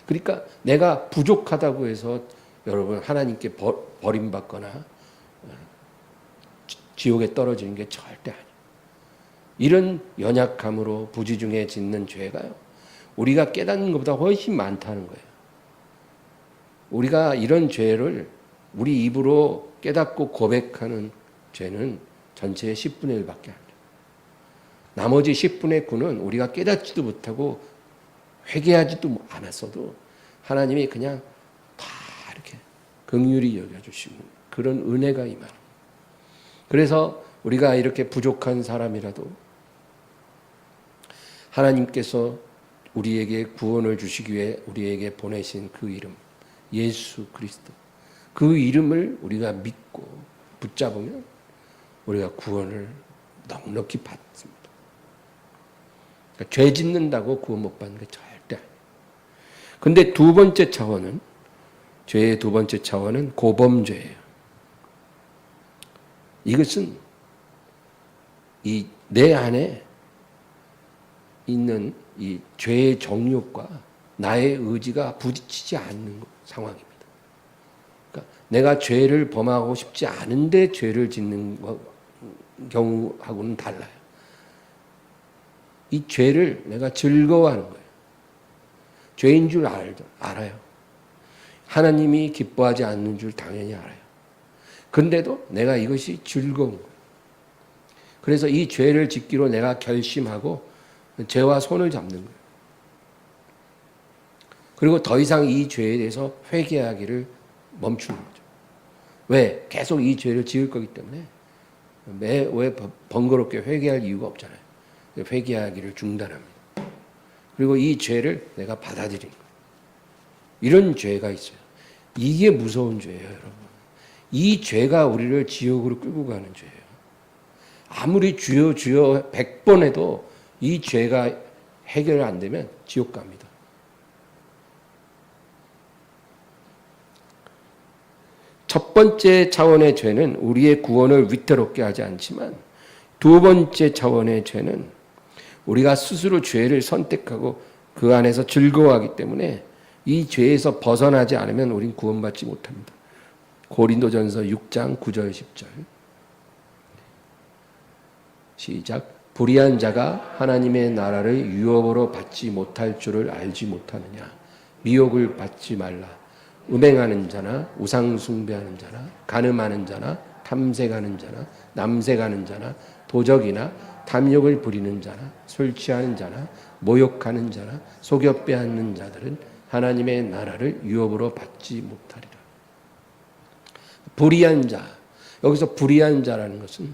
그러니까 내가 부족하다고 해서 여러분 하나님께 버림받거나 지옥에 떨어지는 게 절대 아니에요. 이런 연약함으로 부지 중에 짓는 죄가요, 우리가 깨닫는 것보다 훨씬 많다는 거예요. 우리가 이런 죄를 우리 입으로 깨닫고 고백하는 죄는 전체의 10분의 1밖에 안 돼요. 나머지 10분의 9는 우리가 깨닫지도 못하고 회개하지도 않았어도 하나님이 그냥 다 이렇게 긍휼히 여겨주시는 그런 은혜가 임하는. 그래서 우리가 이렇게 부족한 사람이라도 하나님께서 우리에게 구원을 주시기 위해 우리에게 보내신 그 이름, 예수 그리스도, 그 이름을 우리가 믿고 붙잡으면 우리가 구원을 넉넉히 받습니다. 그러니까 죄 짓는다고 구원 못 받는 게 절대 아니에요. 근데 2번째 차원은, 죄의 2번째 차원은 고범죄예요. 이것은 이 내 안에 있는 이 죄의 정욕과 나의 의지가 부딪히지 않는 상황입니다. 그러니까 내가 죄를 범하고 싶지 않은데 죄를 짓는 경우하고는 달라요. 이 죄를 내가 즐거워하는 거예요. 죄인 줄 알아요. 하나님이 기뻐하지 않는 줄 당연히 알아요. 근데도 내가 이것이 즐거운 거예요. 그래서 이 죄를 짓기로 내가 결심하고 죄와 손을 잡는 거예요. 그리고 더 이상 이 죄에 대해서 회개하기를 멈추는 거죠. 왜? 계속 이 죄를 지을 거기 때문에 왜 번거롭게 회개할 이유가 없잖아요. 회개하기를 중단합니다. 그리고 이 죄를 내가 받아들이는 거예요. 이런 죄가 있어요. 이게 무서운 죄예요, 여러분. 이 죄가 우리를 지옥으로 끌고 가는 죄예요. 아무리 주여 주여 100번 해도 이 죄가 해결 안 되면 지옥 갑니다. 첫 번째 차원의 죄는 우리의 구원을 위태롭게 하지 않지만 두 번째 차원의 죄는 우리가 스스로 죄를 선택하고 그 안에서 즐거워하기 때문에 이 죄에서 벗어나지 않으면 우린 구원받지 못합니다. 고린도전서 6장 9절 10절 시작. 불의한 자가 하나님의 나라를 유업으로 받지 못할 줄을 알지 못하느냐. 미혹을 받지 말라. 음행하는 자나 우상 숭배하는 자나 간음하는 자나 탐색하는 자나 남색하는 자나 도적이나 탐욕을 부리는 자나 술 취하는 자나 모욕하는 자나 속여 빼앗는 자들은 하나님의 나라를 유업으로 받지 못하리라. 불의한 자, 여기서 불의한 자라는 것은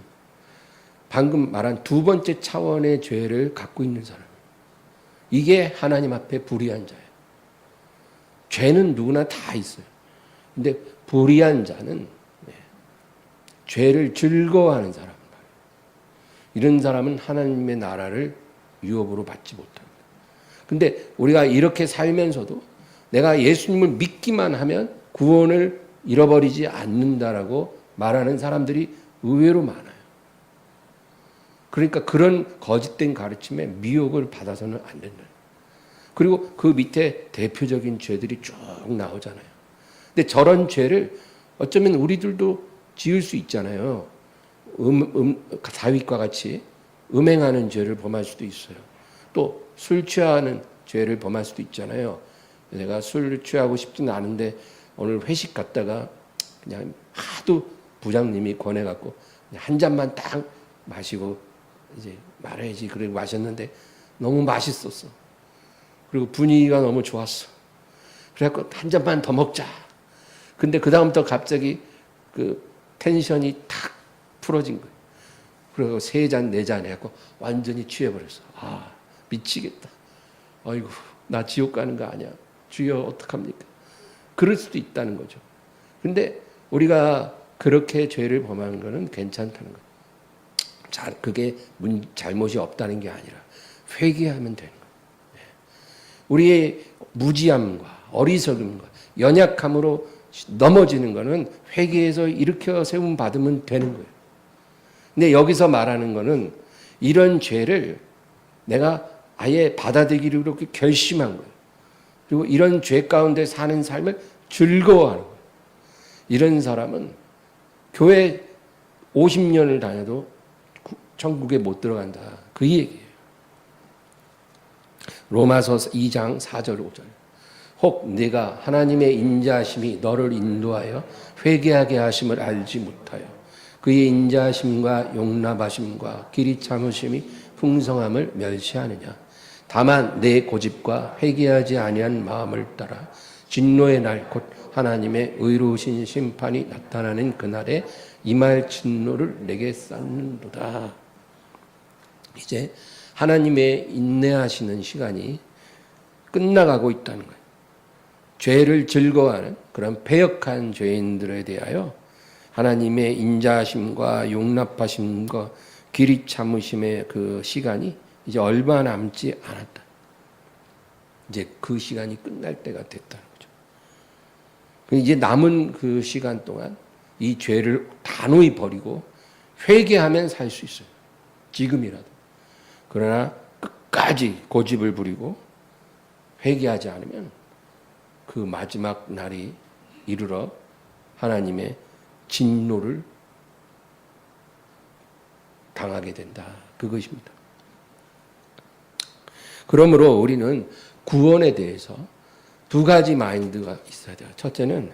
방금 말한 두 번째 차원의 죄를 갖고 있는 사람. 이게 하나님 앞에 불의한 자예요. 죄는 누구나 다 있어요. 근데 불의한 자는 죄를 즐거워하는 사람. 이런 사람은 하나님의 나라를 유업으로 받지 못합니다. 근데 우리가 이렇게 살면서도 내가 예수님을 믿기만 하면 구원을 잃어버리지 않는다라고 말하는 사람들이 의외로 많아요. 그러니까 그런 거짓된 가르침에 미혹을 받아서는 안 된다. 그리고 그 밑에 대표적인 죄들이 쭉 나오잖아요. 근데 저런 죄를 어쩌면 우리들도 지을 수 있잖아요. 다윗과 같이 음행하는 죄를 범할 수도 있어요. 또 술 취하는 죄를 범할 수도 있잖아요. 내가 술 취하고 싶지는 않은데 오늘 회식 갔다가 그냥 하도 부장님이 권해갖고 한 잔만 딱 마시고 이제 말해야지. 그리고 마셨는데 너무 맛있었어. 그리고 분위기가 너무 좋았어. 그래갖고 한 잔만 더 먹자. 근데 그 다음부터 갑자기 그 텐션이 탁 풀어진 거예요. 그리고 3잔, 4잔 해갖고 완전히 취해버렸어. 아, 미치겠다. 아이고, 나 지옥 가는 거 아니야. 주여, 어떡합니까? 그럴 수도 있다는 거죠. 근데 우리가 그렇게 죄를 범하는 거는 괜찮다는 거예요. 그게 잘못이 없다는 게 아니라 회개하면 되는 거예요. 우리의 무지함과 어리석음과 연약함으로 넘어지는 거는 회개해서 일으켜 세움 받으면 되는 거예요. 근데 여기서 말하는 거는 이런 죄를 내가 아예 받아들이기로 그렇게 결심한 거예요. 그리고 이런 죄 가운데 사는 삶을 즐거워하는 거예요. 이런 사람은 교회 50년을 다녀도 천국에 못 들어간다. 그 얘기예요. 로마서 2장 4절 5절. 혹 네가 하나님의 인자하심이 너를 인도하여 회개하게 하심을 알지 못하여 그의 인자하심과 용납하심과 길이 참으심이 풍성함을 멸시하느냐. 다만 내 고집과 회개하지 아니한 마음을 따라 진노의 날 곧 하나님의 의로우신 심판이 나타나는 그날에 임할 진노를 내게 쌓는도다. 이제 하나님의 인내하시는 시간이 끝나가고 있다는 거예요. 죄를 즐거워하는 그런 패역한 죄인들에 대하여 하나님의 인자하심과 용납하심과 길이 참으심의 그 시간이 이제 얼마 남지 않았다. 이제 그 시간이 끝날 때가 됐다는 거죠. 이제 남은 그 시간 동안 이 죄를 단호히 버리고 회개하면 살 수 있어요. 지금이라도. 그러나 끝까지 고집을 부리고 회개하지 않으면 그 마지막 날이 이르러 하나님의 진노를 당하게 된다. 그것입니다. 그러므로 우리는 구원에 대해서 두 가지 마인드가 있어야 돼요. 첫째는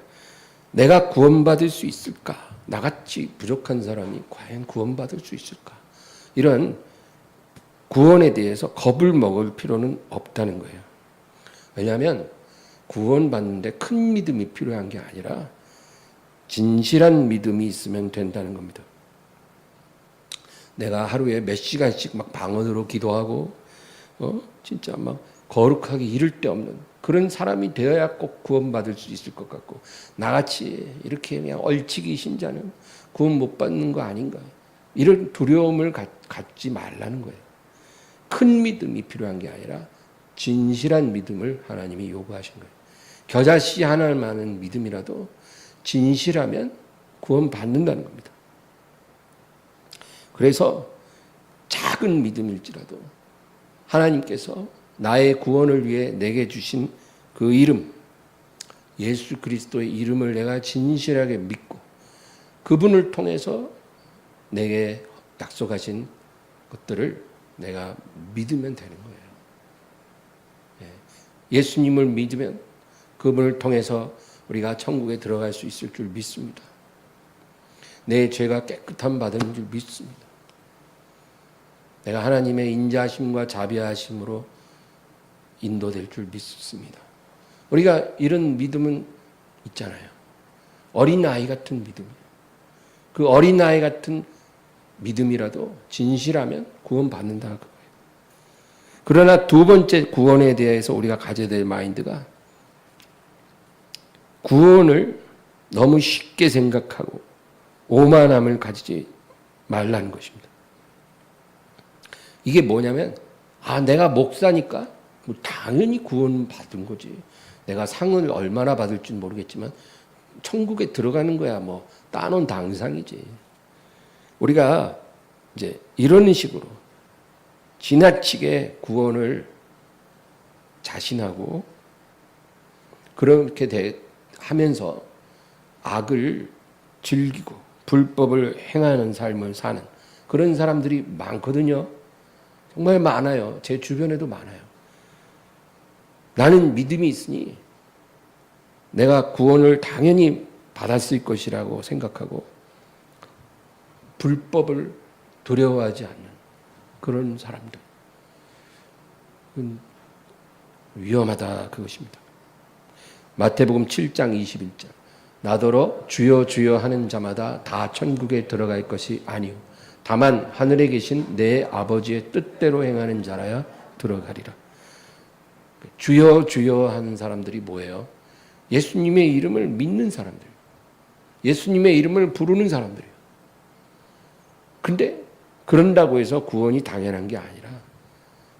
내가 구원받을 수 있을까? 나같이 부족한 사람이 과연 구원받을 수 있을까? 이런 구원에 대해서 겁을 먹을 필요는 없다는 거예요. 왜냐하면 구원받는데 큰 믿음이 필요한 게 아니라 진실한 믿음이 있으면 된다는 겁니다. 내가 하루에 몇 시간씩 막 방언으로 기도하고 진짜 막 거룩하게 이를 데 없는 그런 사람이 되어야 꼭 구원받을 수 있을 것 같고, 나같이 이렇게 그냥 얼치기 신자는 구원 못 받는 거 아닌가, 이런 두려움을 갖지 말라는 거예요. 큰 믿음이 필요한 게 아니라 진실한 믿음을 하나님이 요구하신 거예요. 겨자씨 하나만한 믿음이라도 진실하면 구원 받는다는 겁니다. 그래서 작은 믿음일지라도 하나님께서 나의 구원을 위해 내게 주신 그 이름, 예수 그리스도의 이름을 내가 진실하게 믿고 그분을 통해서 내게 약속하신 것들을 내가 믿으면 되는 거예요. 예수님을 믿으면 그분을 통해서 우리가 천국에 들어갈 수 있을 줄 믿습니다. 내 죄가 깨끗함 받은 줄 믿습니다. 내가 하나님의 인자하심과 자비하심으로 인도될 줄 믿습니다. 우리가 이런 믿음은 있잖아요. 어린아이 같은 믿음이에요. 그 어린아이 같은 믿음이라도 진실하면 구원받는다 그거예요. 그러나 두 번째 구원에 대해서 우리가 가져야 될 마인드가, 구원을 너무 쉽게 생각하고 오만함을 가지지 말라는 것입니다. 이게 뭐냐면, 내가 목사니까 뭐 당연히 구원 받은 거지. 내가 상을 얼마나 받을지는 모르겠지만 천국에 들어가는 거야 뭐 따놓은 당상이지. 우리가 이제 이런 식으로 지나치게 구원을 자신하고 그렇게 하면서 악을 즐기고 불법을 행하는 삶을 사는 그런 사람들이 많거든요. 정말 많아요. 제 주변에도 많아요. 나는 믿음이 있으니 내가 구원을 당연히 받았을 것이라고 생각하고 불법을 두려워하지 않는 그런 사람들. 위험하다 그것입니다. 마태복음 7장 21절. 나더러 주여 주여 하는 자마다 다 천국에 들어갈 것이 아니오. 다만 하늘에 계신 내 아버지의 뜻대로 행하는 자라야 들어가리라. 주여 주여 하는 사람들이 뭐예요? 예수님의 이름을 믿는 사람들, 예수님의 이름을 부르는 사람들이에요. 근데 그런다고 해서 구원이 당연한 게 아니라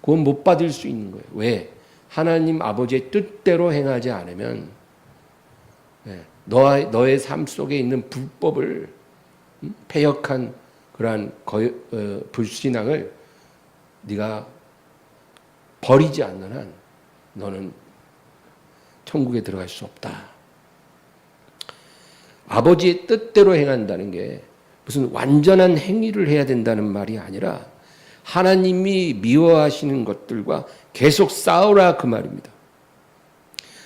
구원 못 받을 수 있는 거예요. 왜? 하나님 아버지의 뜻대로 행하지 않으면 너의 삶 속에 있는 불법을, 패역한 그러한 불신앙을 네가 버리지 않는 한 너는 천국에 들어갈 수 없다. 아버지의 뜻대로 행한다는 게 무슨 완전한 행위를 해야 된다는 말이 아니라 하나님이 미워하시는 것들과 계속 싸우라 그 말입니다.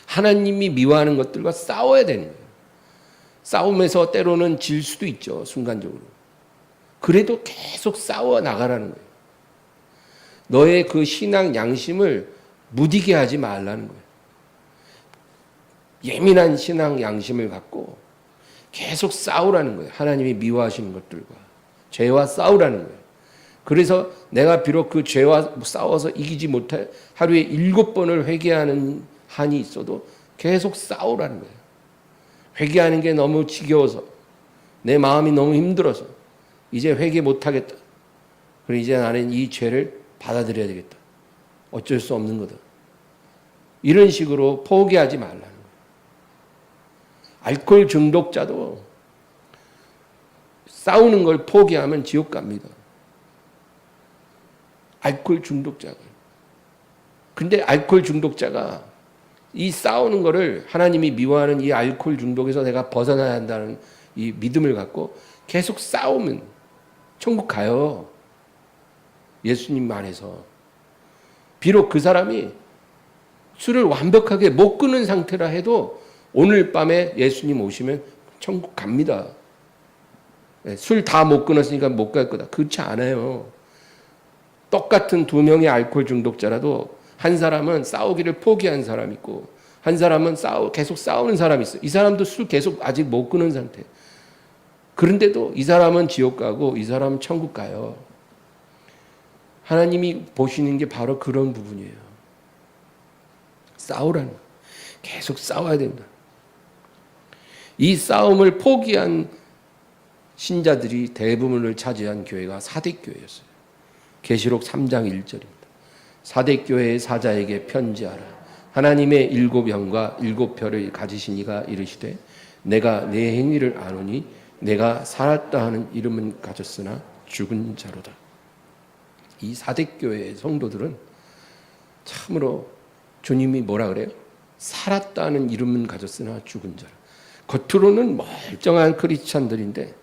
하나님이 미워하는 것들과 싸워야 되는 거예요. 싸움에서 때로는 질 수도 있죠, 순간적으로. 그래도 계속 싸워 나가라는 거예요. 너의 그 신앙 양심을 무디게 하지 말라는 거예요. 예민한 신앙 양심을 갖고 계속 싸우라는 거예요. 하나님이 미워하시는 것들과 죄와 싸우라는 거예요. 그래서 내가 비록 그 죄와 싸워서 이기지 못해 하루에 7번을 회개하는 한이 있어도 계속 싸우라는 거예요. 회개하는 게 너무 지겨워서 내 마음이 너무 힘들어서 이제 회개 못하겠다. 그럼 이제 나는 이 죄를 받아들여야 되겠다. 어쩔 수 없는 거다. 이런 식으로 포기하지 말라는 거예요. 알코올 중독자도 싸우는 걸 포기하면 지옥 갑니다. 알코올 중독자가. 근데 알코올 중독자가 이 싸우는 거를 하나님이 미워하는 이 알코올 중독에서 내가 벗어나야 한다는 이 믿음을 갖고 계속 싸우면 천국 가요. 예수님 안에서. 비록 그 사람이 술을 완벽하게 못 끊은 상태라 해도 오늘 밤에 예수님 오시면 천국 갑니다. 술 다 못 끊었으니까 못 갈 거다. 그렇지 않아요. 똑같은 2명의 알코올 중독자라도 한 사람은 싸우기를 포기한 사람이 있고 한 사람은 계속 싸우는 사람이 있어요. 이 사람도 술 계속 아직 못 끊은 상태. 그런데도 이 사람은 지옥 가고 이 사람은 천국 가요. 하나님이 보시는 게 바로 그런 부분이에요. 싸우라는 거예요. 계속 싸워야 된다. 이 싸움을 포기한 신자들이 대부분을 차지한 교회가 사대교회였어요. 계시록 3장 1절입니다. 사대교회의 사자에게 편지하라. 하나님의 7영과 7별을 가지신 이가 이르시되 내가 내 행위를 아노니 내가 살았다 하는 이름은 가졌으나 죽은 자로다. 이 사대교회의 성도들은 참으로 주님이 뭐라 그래요? 살았다는 이름은 가졌으나 죽은 자라. 겉으로는 멀쩡한 크리스찬들인데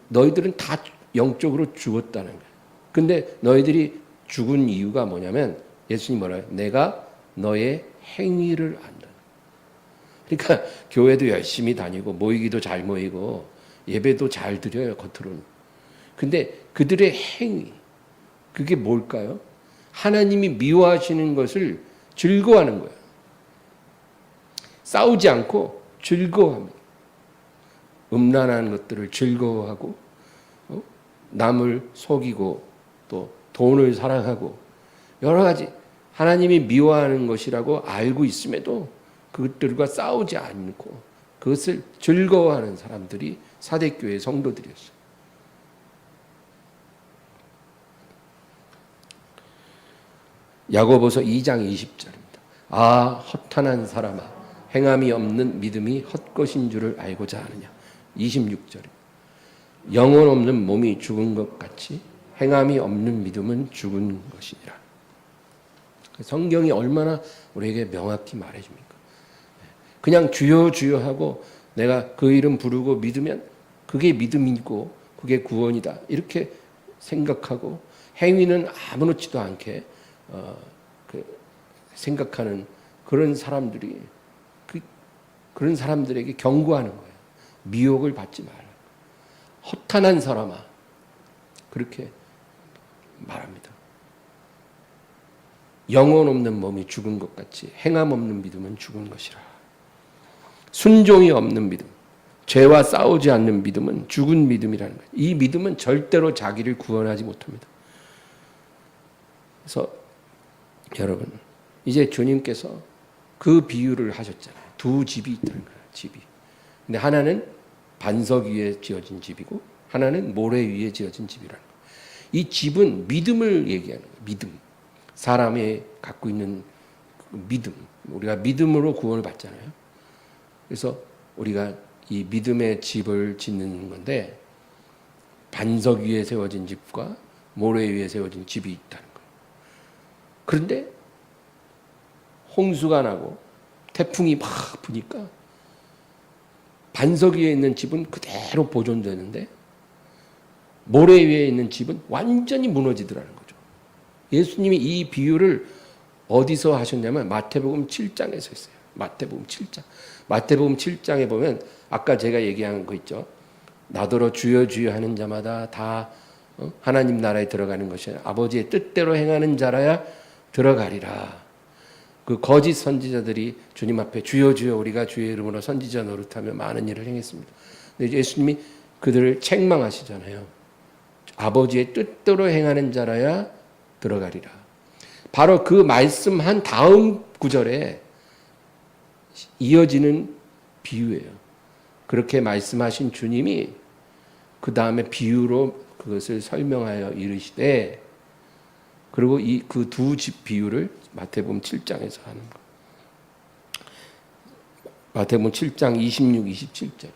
너희들은 다 영적으로 죽었다는 거예요. 근데 너희들이 죽은 이유가 뭐냐면 예수님이 뭐라 해요? 내가 너의 행위를 안다. 그러니까 교회도 열심히 다니고 모이기도 잘 모이고 예배도 잘 드려요, 겉으로는. 근데 그들의 행위, 그게 뭘까요? 하나님이 미워하시는 것을 즐거워하는 거예요. 싸우지 않고 즐거워합니다. 음란한 것들을 즐거워하고 남을 속이고 또 돈을 사랑하고 여러 가지 하나님이 미워하는 것이라고 알고 있음에도 그것들과 싸우지 않고 그것을 즐거워하는 사람들이 사대교회 성도들이었어요. 야고보서 2장 20절입니다. 아 허탄한 사람아 행함이 없는 믿음이 헛것인 줄을 알고자 하느냐. 26절에 영혼 없는 몸이 죽은 것 같이 행함이 없는 믿음은 죽은 것이니라. 성경이 얼마나 우리에게 명확히 말해줍니까? 그냥 주여 주여 하고 내가 그 이름 부르고 믿으면 그게 믿음이고 그게 구원이다 이렇게 생각하고 행위는 아무렇지도 않게 생각하는 그런 사람들이 그런 사람들에게 경고하는 거예요. 미혹을 받지 마라. 허탄한 사람아 그렇게 말합니다. 영혼 없는 몸이 죽은 것 같이 행함 없는 믿음은 죽은 것이라. 순종이 없는 믿음, 죄와 싸우지 않는 믿음은 죽은 믿음이라는 거예요. 이 믿음은 절대로 자기를 구원하지 못합니다. 그래서 여러분 이제 주님께서 그 비유를 하셨잖아요. 두 집이 있다는 거예요. 집이. 근데 하나는 반석 위에 지어진 집이고 하나는 모래 위에 지어진 집이라는 거예요. 이 집은 믿음을 얘기하는 거예요. 믿음. 사람이 갖고 있는 믿음. 우리가 믿음으로 구원을 받잖아요. 그래서 우리가 이 믿음의 집을 짓는 건데 반석 위에 세워진 집과 모래 위에 세워진 집이 있다는 거예요. 그런데 홍수가 나고 태풍이 막 부니까 반석 위에 있는 집은 그대로 보존되는데 모래 위에 있는 집은 완전히 무너지더라는 거죠. 예수님이 이 비유를 어디서 하셨냐면 마태복음 7장에서 했어요. 마태복음 7장. 마태복음 7장에 보면 아까 제가 얘기한 거 있죠. 나더러 주여 주여 하는 자마다 다 하나님 나라에 들어가는 것이 아버지의 뜻대로 행하는 자라야 들어가리라. 그 거짓 선지자들이 주님 앞에 주여 주여 우리가 주의 이름으로 선지자 노릇하며 많은 일을 행했습니다. 근데 예수님이 그들을 책망하시잖아요. 아버지의 뜻대로 행하는 자라야 들어가리라. 바로 그 말씀한 다음 구절에 이어지는 비유예요. 그렇게 말씀하신 주님이 그 다음에 비유로 그것을 설명하여 이르시되 그리고 이 그 두 집 비유를 마태복음 7장에서 하는 거. 마태복음 7장 26, 27절.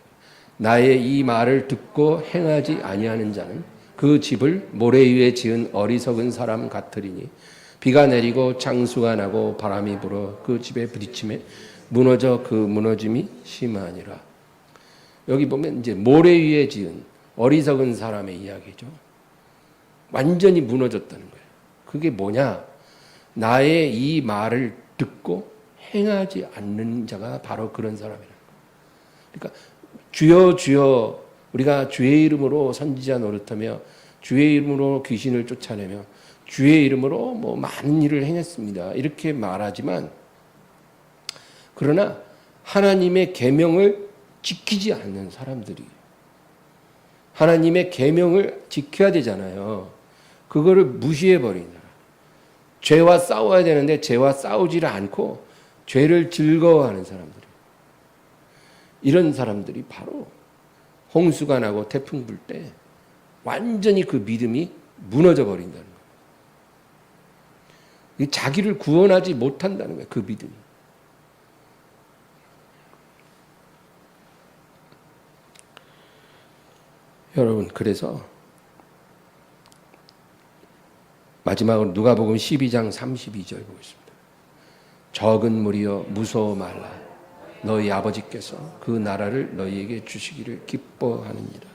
나의 이 말을 듣고 행하지 아니하는 자는 그 집을 모래 위에 지은 어리석은 사람 같으리니 비가 내리고 창수가 나고 바람이 불어 그 집에 부딪힘에 무너져 그 무너짐이 심하니라. 여기 보면 이제 모래 위에 지은 어리석은 사람의 이야기죠. 완전히 무너졌다는 거예요. 그게 뭐냐? 나의 이 말을 듣고 행하지 않는 자가 바로 그런 사람이라는 거예요. 그러니까 주여 주여 우리가 주의 이름으로 선지자 노릇하며 주의 이름으로 귀신을 쫓아내며 주의 이름으로 뭐 많은 일을 행했습니다. 이렇게 말하지만 그러나 하나님의 계명을 지키지 않는 사람들이, 하나님의 계명을 지켜야 되잖아요. 그거를 무시해버리는 사람. 죄와 싸워야 되는데 죄와 싸우지를 않고 죄를 즐거워하는 사람들. 이런 사람들이 바로 홍수가 나고 태풍 불 때 완전히 그 믿음이 무너져 버린다는 거예요. 자기를 구원하지 못한다는 거예요. 그 믿음이. 여러분, 그래서 마지막으로 누가복음 12장 32절 보겠습니다. 적은 무리여 무서워 말라. 너희 아버지께서 그 나라를 너희에게 주시기를 기뻐하느니라.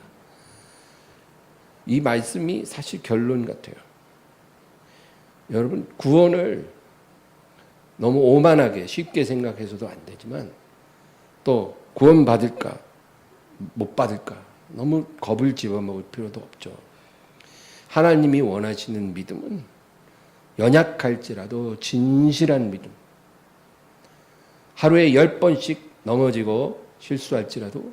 이 말씀이 사실 결론 같아요. 여러분, 구원을 너무 오만하게 쉽게 생각해서도 안 되지만, 또 구원 받을까 못 받을까 너무 겁을 집어먹을 필요도 없죠. 하나님이 원하시는 믿음은 연약할지라도 진실한 믿음, 하루에 10번씩 넘어지고 실수할지라도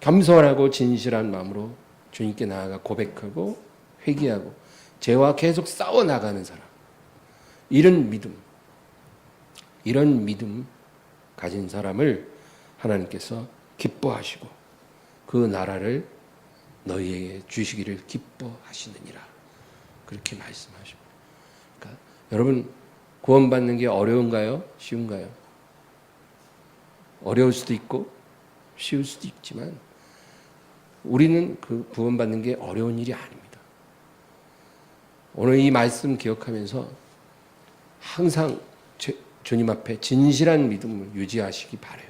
겸손하고 진실한 마음으로 주님께 나아가 고백하고 회개하고 죄와 계속 싸워 나가는 사람, 이런 믿음 가진 사람을 하나님께서 기뻐하시고 그 나라를 너희에게 주시기를 기뻐하시느니라, 그렇게 말씀하십니다. 그러니까 여러분, 구원받는 게 어려운가요? 쉬운가요? 어려울 수도 있고 쉬울 수도 있지만 우리는 그 구원받는 게 어려운 일이 아닙니다. 오늘 이 말씀 기억하면서 항상 주님 앞에 진실한 믿음을 유지하시기 바라요.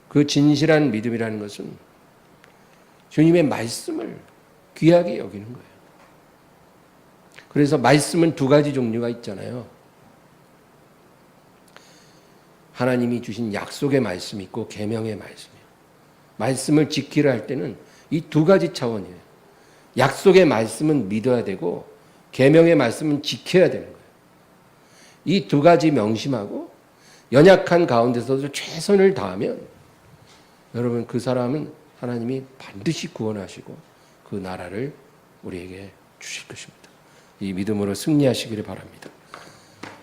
그 진실한 믿음이라는 것은 주님의 말씀을 귀하게 여기는 거예요. 그래서 말씀은 두 가지 종류가 있잖아요. 하나님이 주신 약속의 말씀이 있고 계명의 말씀이에요. 말씀을 지키려 할 때는 이 두 가지 차원이에요. 약속의 말씀은 믿어야 되고 계명의 말씀은 지켜야 되는 거예요. 이 두 가지 명심하고 연약한 가운데서도 최선을 다하면 여러분, 그 사람은 하나님이 반드시 구원하시고 그 나라를 우리에게 주실 것입니다. 이 믿음으로 승리하시기를 바랍니다.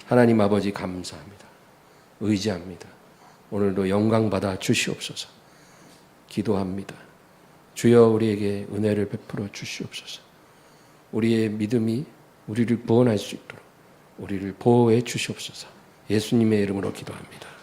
하나님 아버지 감사합니다. 의지합니다. 오늘도 영광 받아 주시옵소서. 기도합니다. 주여, 우리에게 은혜를 베풀어 주시옵소서. 우리의 믿음이 우리를 구원할 수 있도록 우리를 보호해 주시옵소서. 예수님의 이름으로 기도합니다.